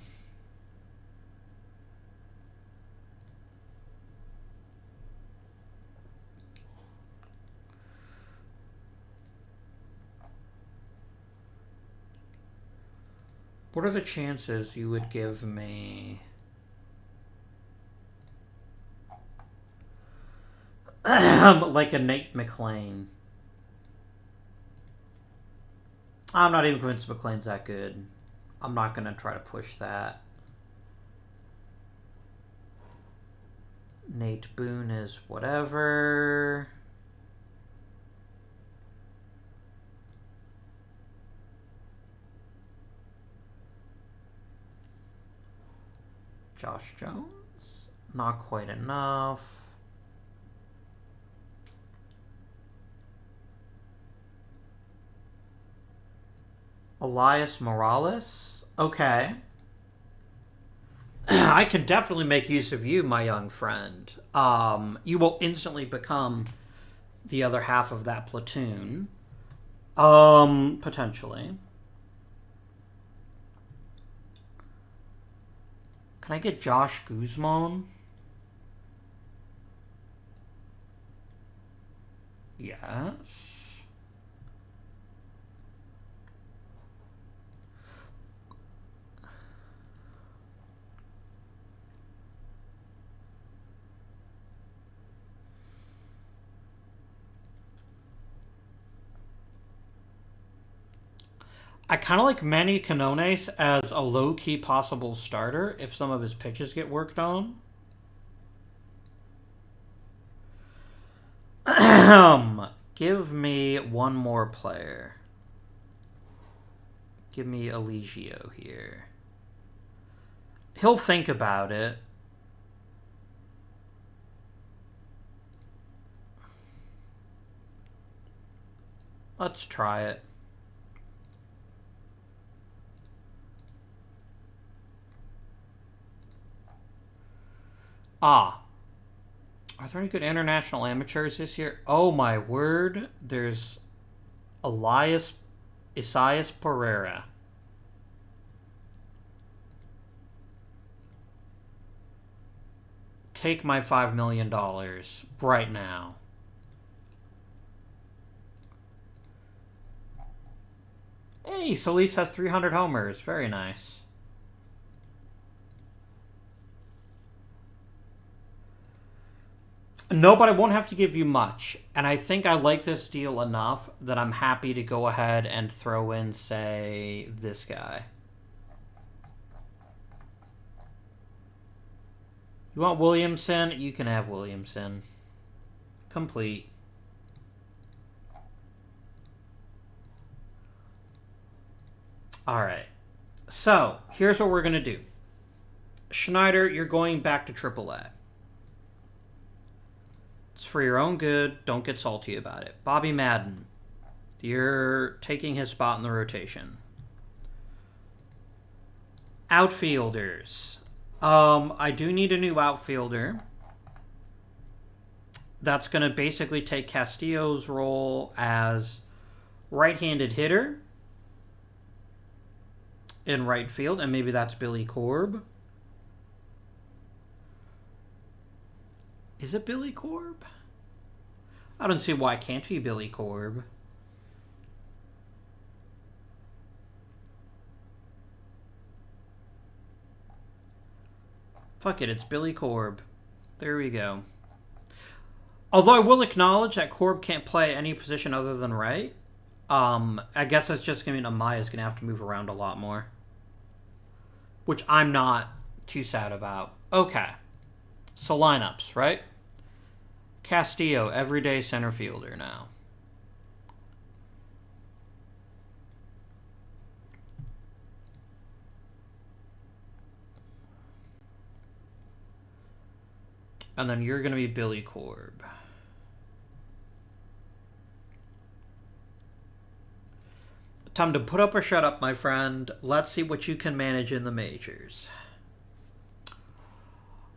What are the chances you would give me... like a Nate McClain? I'm not even convinced McClain's that good. I'm not going to try to push that. Nate Boone is whatever. Josh Jones, not quite enough. Elias Morales, okay. I can definitely make use of you, my young friend. You will instantly become the other half of that platoon. Potentially. Can I get Josh Guzman? Yes. I kind of like Manny Canones as a low-key possible starter if some of his pitches get worked on. Give me one more player. Give me Eligio here. He'll think about it. Let's try it. Are there any good international amateurs this year? Oh my word, there's Isaias Pereira. Take my $5 million right now. Hey, Solis has 300 homers. Very nice. No, but I won't have to give you much. And I think I like this deal enough that I'm happy to go ahead and throw in, say, this guy. You want Williamson? You can have Williamson. Complete. Alright. So, here's what we're going to do. Schneider, you're going back to AAA. It's for your own good. Don't get salty about it. Bobby Madden, you're taking his spot in the rotation. Outfielders. I do need a new outfielder. That's going to basically take Castillo's role as right-handed hitter in right field, and maybe that's Billy Korb. Is it Billy Korb? I don't see why it can't be Billy Korb. Fuck it, it's Billy Korb. There we go. Although I will acknowledge that Korb can't play any position other than right. I guess that's just going to mean Amaya's going to have to move around a lot more. Which I'm not too sad about. Okay. So lineups, right? Castillo, everyday center fielder now. And then you're going to be Billy Corb. Time to put up or shut up, my friend. Let's see what you can manage in the majors.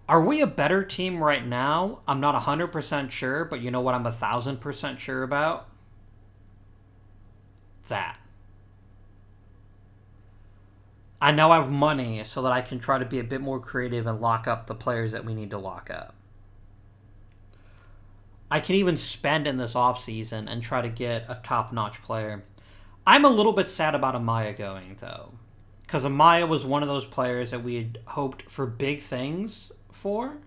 Are we a better team right now? I'm not 100% sure, but you know what I'm 1,000% sure about? That. I now have money so that I can try to be a bit more creative and lock up the players that we need to lock up. I can even spend in this offseason and try to get a top-notch player. I'm a little bit sad about Amaya going, though. Because Amaya was one of those players that we had hoped for big things for.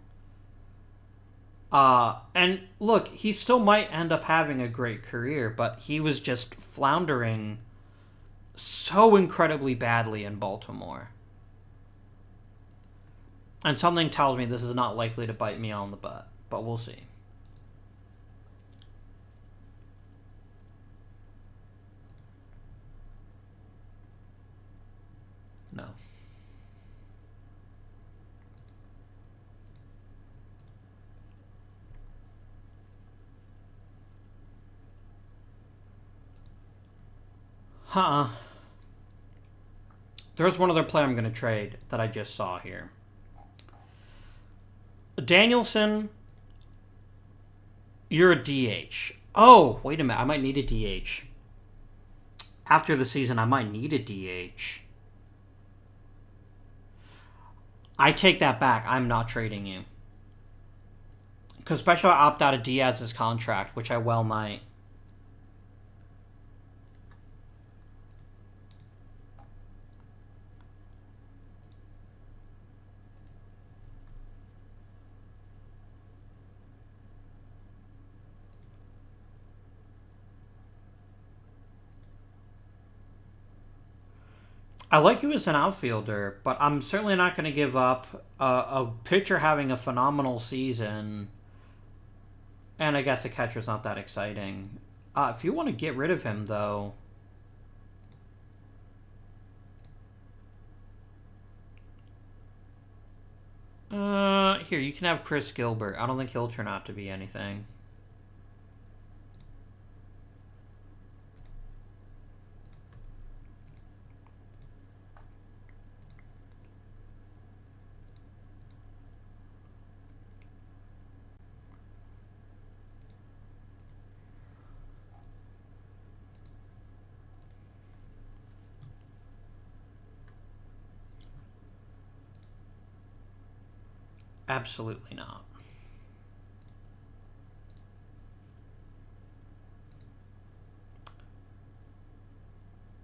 And look, he still might end up having a great career, but he was just floundering so incredibly badly in Baltimore. And something tells me this is not likely to bite me on the butt, but we'll see. No. There's one other player I'm going to trade that I just saw here. Danielson, you're a DH. Oh, wait a minute. I might need a DH. After the season, I might need a DH. I take that back. I'm not trading you. Because especially I opt out of Diaz's contract, which I well might. I like you as an outfielder, but I'm certainly not going to give up a pitcher having a phenomenal season. And I guess the catcher's not that exciting. If you want to get rid of him, though... here, you can have Chris Gilbert. I don't think he'll turn out to be anything. Absolutely not.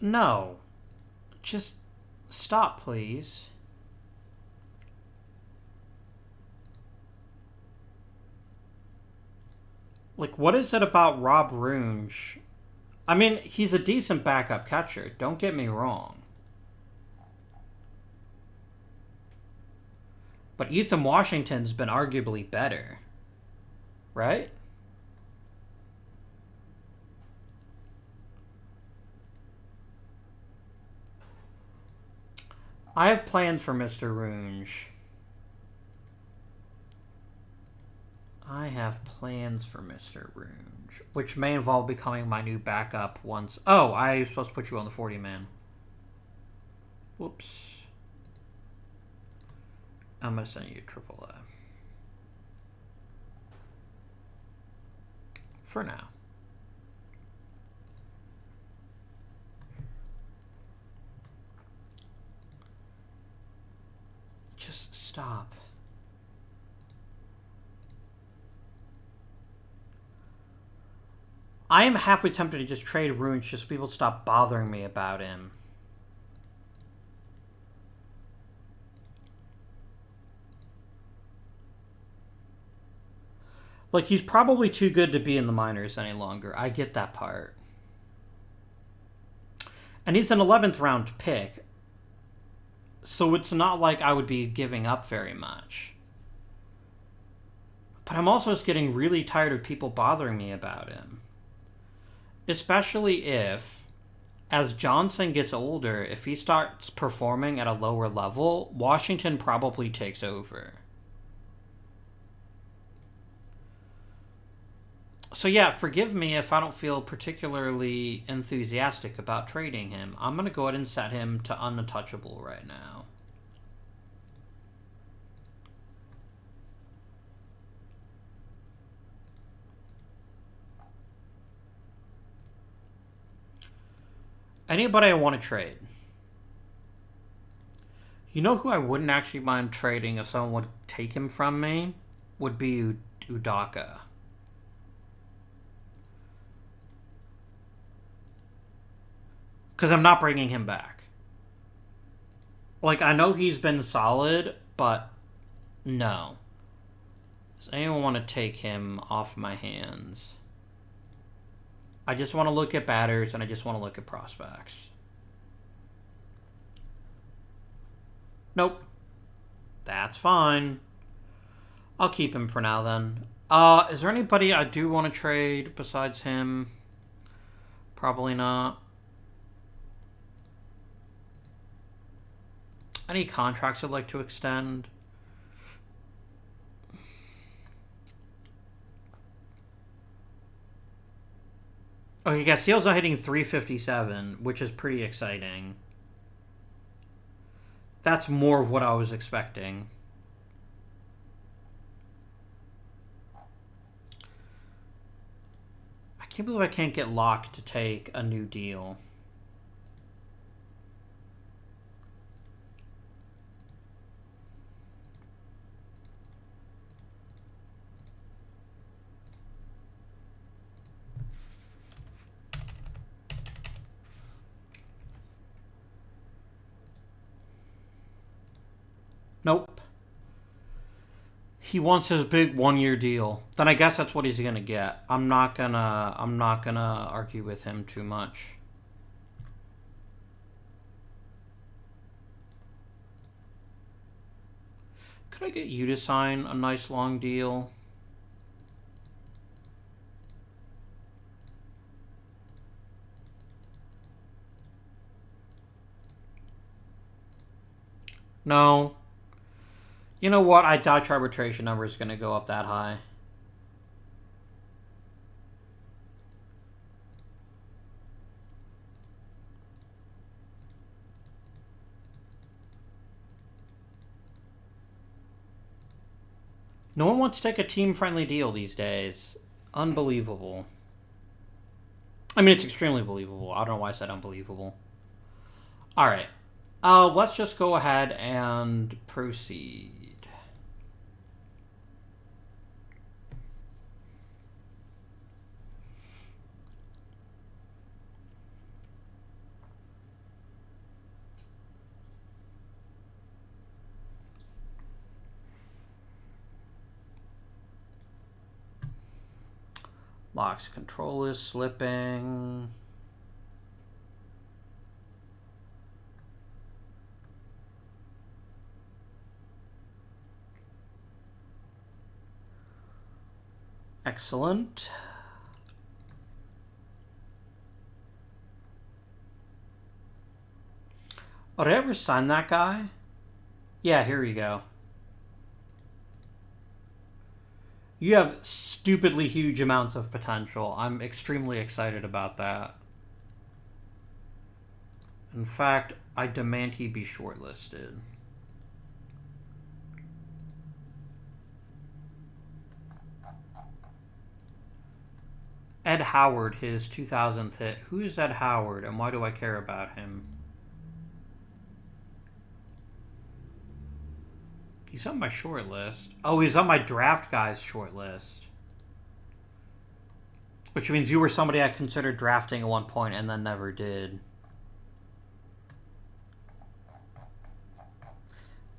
No. Just stop, please. Like, what is it about Rob Runge? I mean, he's a decent backup catcher. Don't get me wrong. But Ethan Washington's been arguably better. Right? I have plans for Mr. Runge. I have plans for Mr. Runge, which may involve becoming my new backup once... Oh, I was supposed to put you on the 40-man. Whoops. I'm going to send you AAA. For now. Just stop. I am halfway tempted to just trade Runge just so people stop bothering me about him. Like, he's probably too good to be in the minors any longer. I get that part. And he's an 11th round pick. So it's not like I would be giving up very much. But I'm also just getting really tired of people bothering me about him. Especially if, as Johnson gets older, if he starts performing at a lower level, Washington probably takes over. So yeah, forgive me if I don't feel particularly enthusiastic about trading him. I'm going to go ahead and set him to untouchable right now. Anybody I want to trade? You know who I wouldn't actually mind trading if someone would take him from me? Would be Udaka. Because I'm not bringing him back. Like, I know he's been solid, but no. Does anyone want to take him off my hands? I just want to look at batters, and I just want to look at prospects. Nope. That's fine. I'll keep him for now, then. Is there anybody I do want to trade besides him? Probably not. Any contracts I'd like to extend? Okay, Castillo's not hitting 357, which is pretty exciting. That's more of what I was expecting. I can't believe I can't get Locke to take a new deal. Nope. He wants his big 1-year deal. Then I guess that's what he's gonna get. I'm not gonna argue with him too much. Could I get you to sign a nice long deal? No. You know what? I doubt your arbitration number is going to go up that high. No one wants to take a team-friendly deal these days. Unbelievable. I mean, it's extremely believable. I don't know why I said unbelievable. All right. Let's just go ahead and proceed. Locke's control is slipping. Excellent. Oh, did I ever sign that guy? Yeah, here we go. You have stupidly huge amounts of potential. I'm extremely excited about that. In fact, I demand he be shortlisted. Ed Howard, his 2000th hit. Who is Ed Howard, and why do I care about him? He's on my short list. Oh, he's on my draft guy's short list. Which means you were somebody I considered drafting at one point and then never did.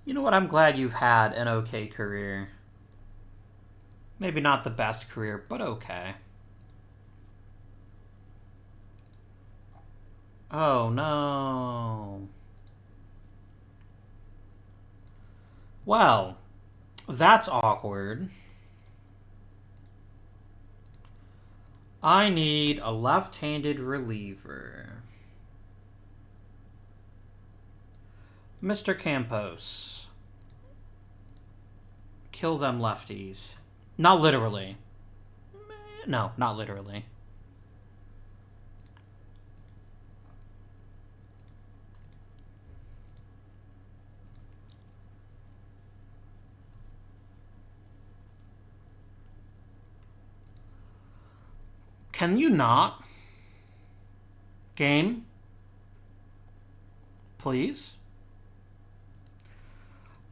You know what? I'm glad you've had an okay career. Maybe not the best career, but okay. Oh, no. Well, that's awkward. I need a left-handed reliever. Mr. Campos. Kill them lefties. Not literally. No, not literally. Can you not? Game? Please?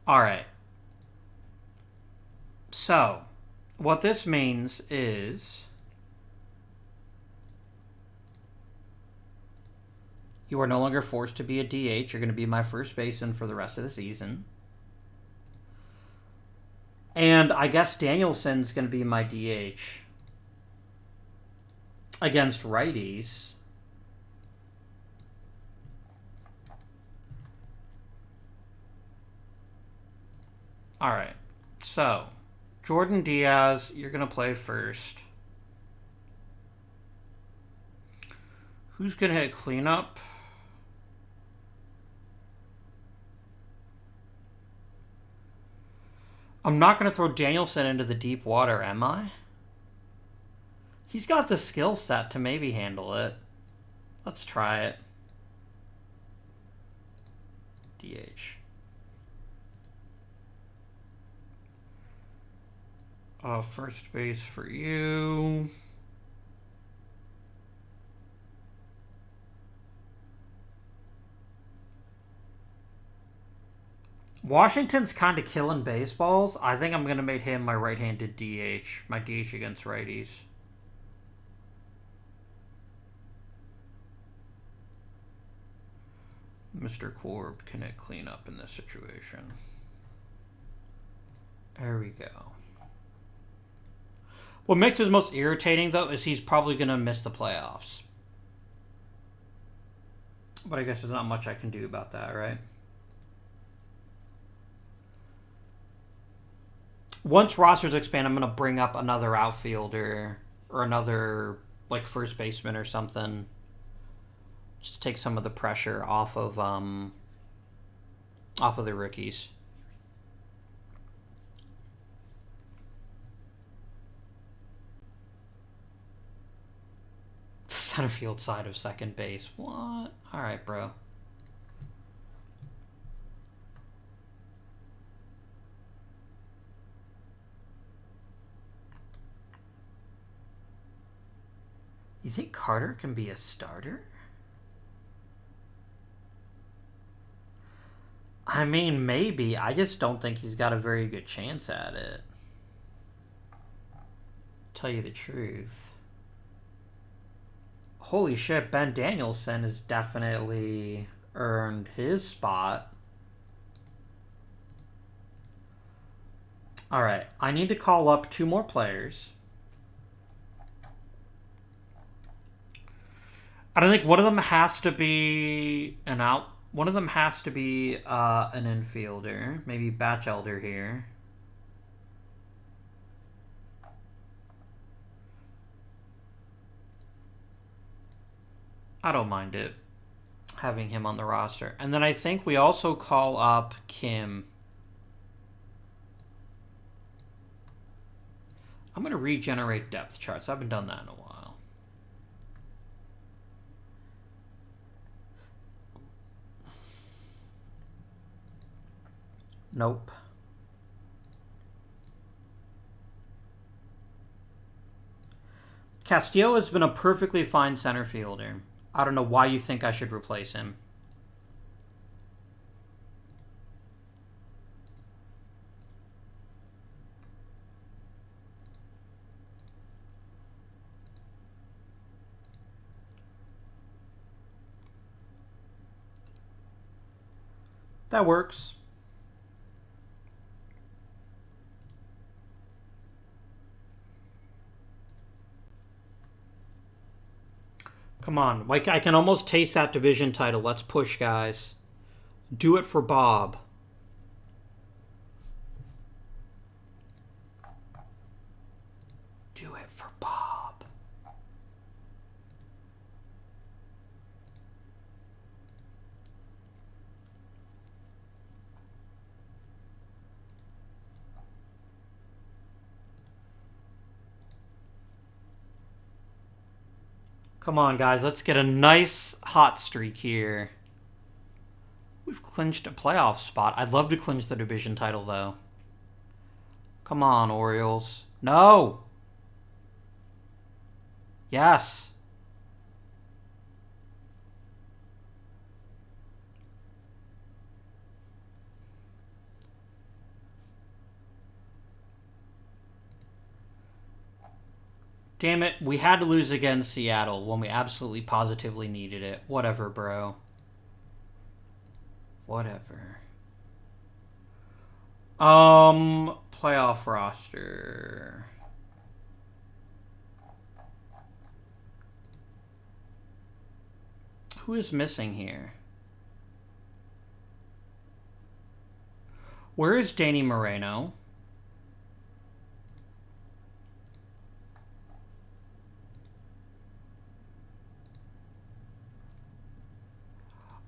Alright. So, what this means is you are no longer forced to be a DH. You're going to be my first baseman for the rest of the season. And I guess Danielson's going to be my DH. Against righties. Alright. So, Jordan Diaz, you're going to play first. Who's going to hit cleanup? I'm not going to throw Danielson into the deep water, am I? He's got the skill set to maybe handle it. Let's try it. DH. First base for you. Washington's kind of killing baseballs. I think I'm going to make him my right-handed DH. My DH against righties. Mr. Korb can it clean up in this situation? There we go. What makes it most irritating, though, is he's probably going to miss the playoffs. But I guess there's not much I can do about that, right? Once rosters expand, I'm going to bring up another outfielder or another, like, first baseman or something. Just to take some of the pressure off of the rookies. Center field side of second base. What? Alright, bro. You think Carter can be a starter? I mean, maybe. I just don't think he's got a very good chance at it. Tell you the truth. Holy shit, Ben Danielson has definitely earned his spot. Alright, I need to call up 2 more players. I don't think one of them has to be an out. One of them has to be an infielder. Maybe Batchelder here. I don't mind it. Having him on the roster. And then I think we also call up Kim. I'm going to regenerate depth charts. I haven't done that in a while. Nope. Castillo has been a perfectly fine center fielder. I don't know why you think I should replace him. That works. Come on. Like, I can almost taste that division title. Let's push, guys. Do it for Bob. Come on, guys. Let's get a nice hot streak here. We've clinched a playoff spot. I'd love to clinch the division title, though. Come on, Orioles. No! Yes. Damn it, we had to lose against Seattle when we absolutely positively needed it. Whatever, bro. Whatever. Playoff roster. Who is missing here? Where is Danny Moreno?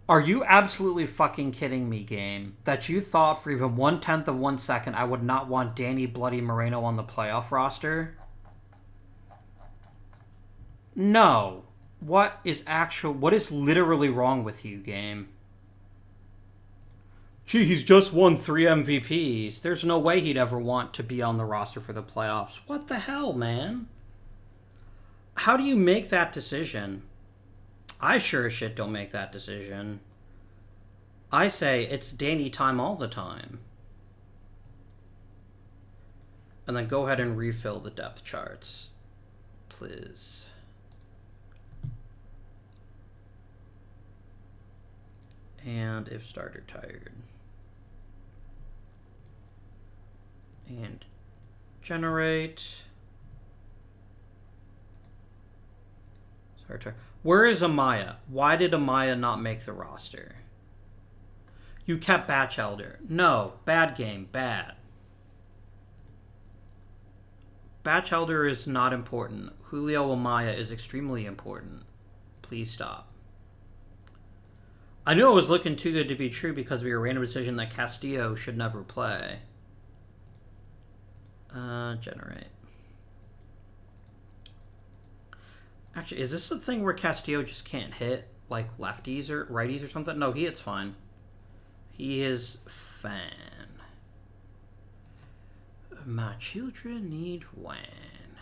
Are you absolutely fucking kidding me, game? That you thought for even 1/10 of 1 second I would not want Danny Bloody Moreno on the playoff roster? No. What is literally wrong with you, game? Gee, he's just won 3 MVPs. There's no way he'd ever want to be on the roster for the playoffs. What the hell, man? How do you make that decision? I sure as shit don't make that decision. I say it's Danny time all the time. And then go ahead and refill the depth charts, please. And if starter tired. And generate. Starter. Where is Amaya? Why did Amaya not make the roster? You kept Batchelder. No. Bad game. Bad. Batchelder is not important. Julio Amaya is extremely important. Please stop. I knew it was looking too good to be true because we were random decision that Castillo should never play. Generate. Actually, is this the thing where Castillo just can't hit, like, lefties or righties or something? No, he hits fine. He is fine. My children need wine.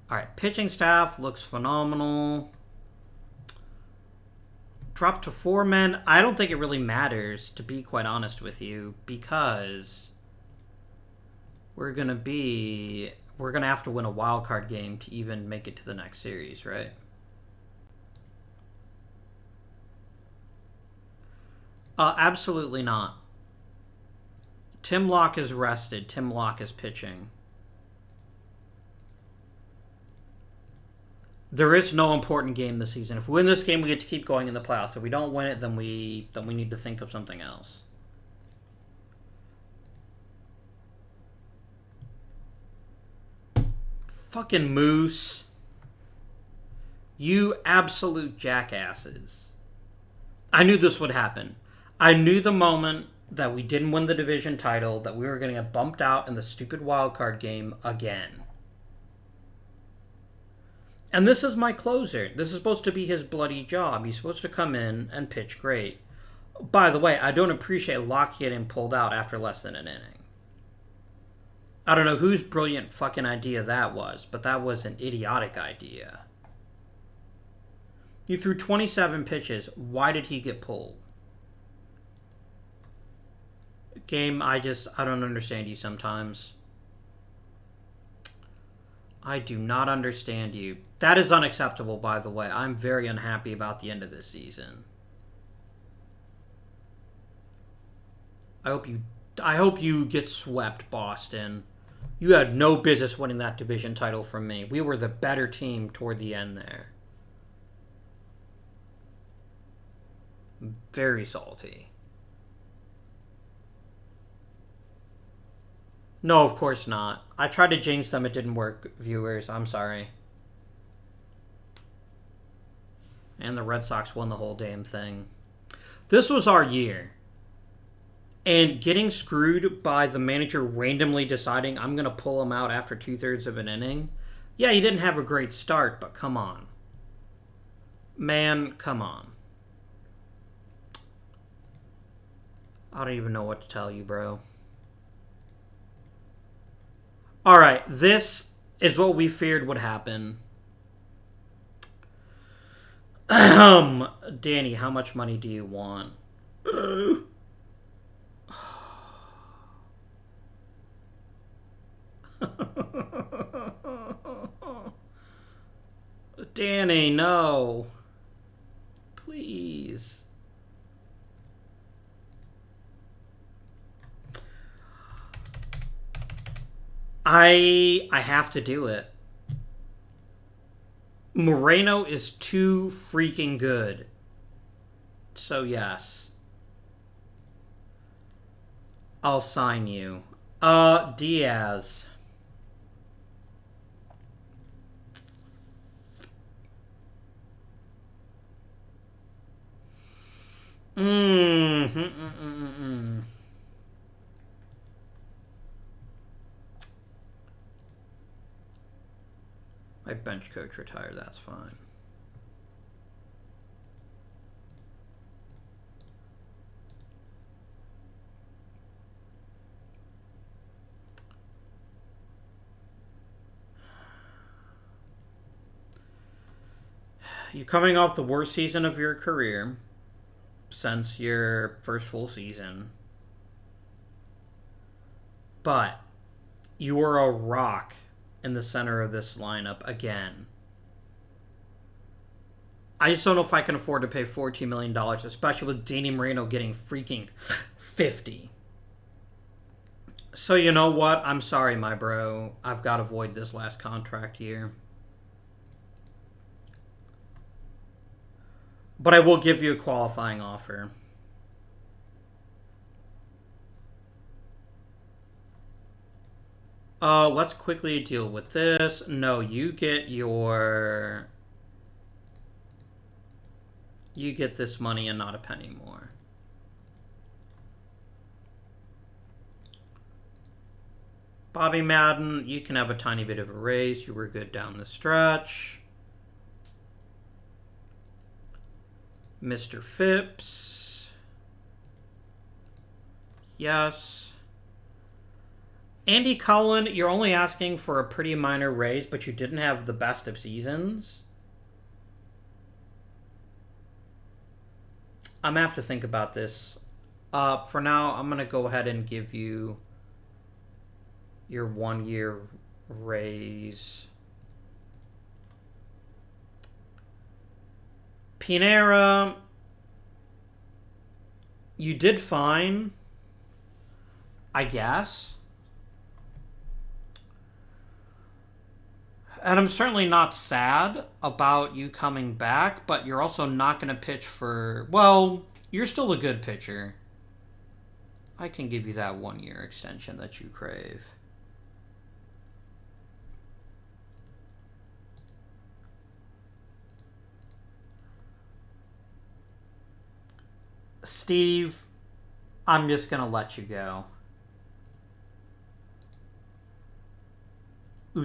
Alright, pitching staff looks phenomenal. Drop to 4 men. I don't think it really matters, to be quite honest with you, because we're going to have to win a wild card game to even make it to the next series, right? Absolutely not. Tim Locke is rested. Tim Locke is pitching. There is no important game this season. If we win this game, we get to keep going in the playoffs. If we don't win it, then we need to think of something else. Fucking Moose. You absolute jackasses. I knew this would happen. I knew the moment that we didn't win the division title that we were going to get bumped out in the stupid wild card game again. And this is my closer. This is supposed to be his bloody job. He's supposed to come in and pitch great. By the way, I don't appreciate Locke getting pulled out after less than an inning. I don't know whose brilliant fucking idea that was, but that was an idiotic idea. You threw 27 pitches. Why did he get pulled? Game, I don't understand you sometimes. I do not understand you. That is unacceptable, by the way. I'm very unhappy about the end of this season. I hope you get swept, Boston. You had no business winning that division title from me. We were the better team toward the end there. Very salty. No, of course not. I tried to jinx them. It didn't work, viewers. I'm sorry. And the Red Sox won the whole damn thing. This was our year. And getting screwed by the manager randomly deciding I'm going to pull him out after 2/3 of an inning Yeah, he didn't have a great start, but come on. Man, come on. I don't even know what to tell you, bro. Alright, this is what we feared would happen. Danny, how much money do you want? Danny, no. Please. I have to do it. Moreno is too freaking good. So yes. I'll sign you. Diaz. My bench coach retired, that's fine. You're coming off the worst season of your career since your first full season. But you are a rock in the center of this lineup again. I just don't know if I can afford to pay $14 million, especially with Danny Moreno getting freaking 50. So you know what? I'm sorry, my bro. I've got to void this last contract year. But I will give you a qualifying offer. Let's quickly deal with this. No, you get your... You get this money and not a penny more. Bobby Madden, you can have a tiny bit of a raise. You were good down the stretch. Mr. Phipps. Yes. Andy Cullen, you're only asking for a pretty minor raise, but you didn't have the best of seasons. I'm going to have to think about this. For now, I'm going to go ahead and give you your 1 year raise. Pinera, you did fine, I guess. And I'm certainly not sad about you coming back, but you're also not going to pitch for... Well, you're still a good pitcher. I can give you that 1 year extension that you crave. Steve, I'm just going to let you go.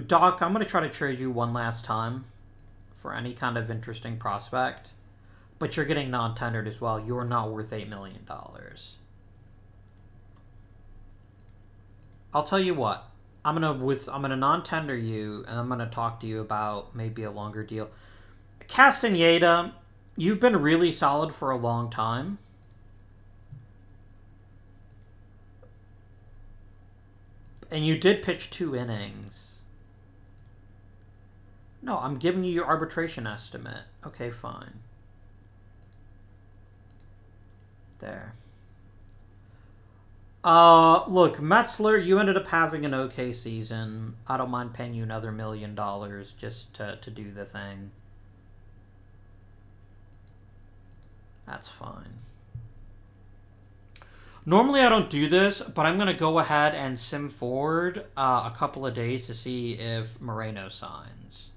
Doc, I'm going to try to trade you one last time for any kind of interesting prospect. But you're getting non-tendered as well. You're not worth $8 million. I'll tell you what. I'm gonna non-tender you, and I'm gonna talk to you about maybe a longer deal. Castaneda, you've been really solid for a long time. And you did pitch 2 innings. No, I'm giving you your arbitration estimate. Okay, fine. There. Look, Metzler, you ended up having an okay season. I don't mind paying you another $1 million just to do the thing. That's fine. Normally I don't do this, but I'm going to go ahead and sim forward a couple of days to see if Moreno signs.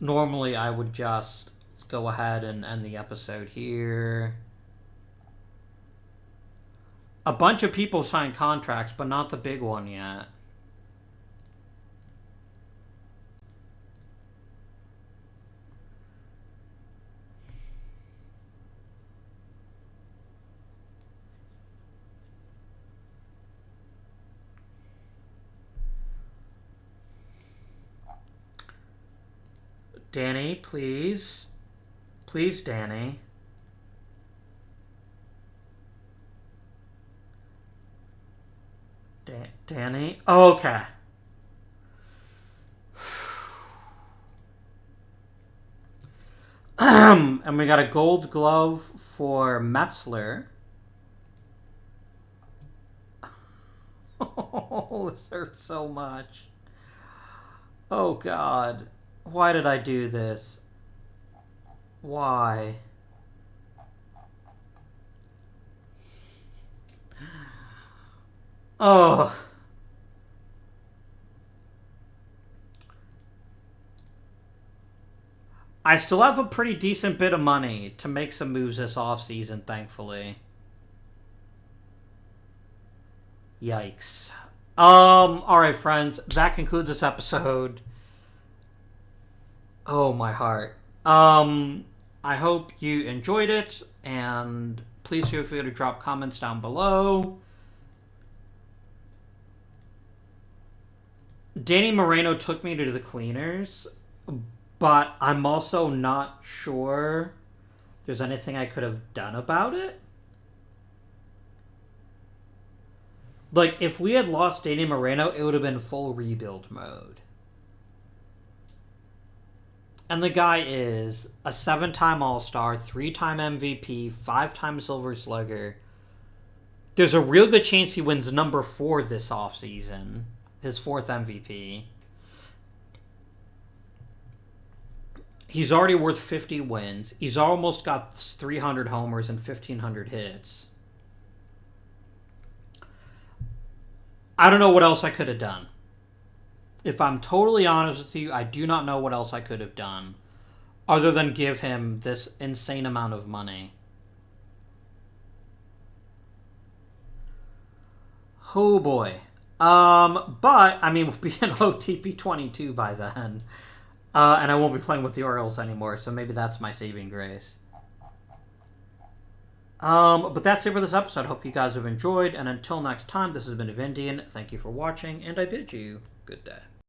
Normally I would just go ahead and end the episode here. A bunch of people signed contracts, but not the big one yet. Danny, please. Please, Danny. Danny? Oh, okay. And we got a gold glove for Metzler. Oh, this hurts so much. Oh, God. Why did I do this? Why? Oh. I still have a pretty decent bit of money to make some moves this offseason, thankfully. Yikes. Alright, friends. That concludes this episode. Oh, my heart. I hope you enjoyed it, and please feel free to drop comments down below. Danny Moreno took me to the cleaners, but I'm also not sure there's anything I could have done about it. Like, if we had lost Danny Moreno, it would have been full rebuild mode. And the guy is a 7-time All-Star, 3-time MVP, 5-time Silver Slugger. There's a real good chance he wins number 4 this offseason. His 4th MVP. He's already worth 50 wins. He's almost got 300 homers and 1,500 hits. I don't know what else I could have done. If I'm totally honest with you, I do not know what else I could have done other than give him this insane amount of money. Oh boy. But, I mean, we'll be in OTP 22 by then. And I won't be playing with the Orioles anymore, so maybe that's my saving grace. But that's it for this episode. Hope you guys have enjoyed, and until next time, this has been Indian. Thank you for watching, and I bid you good day.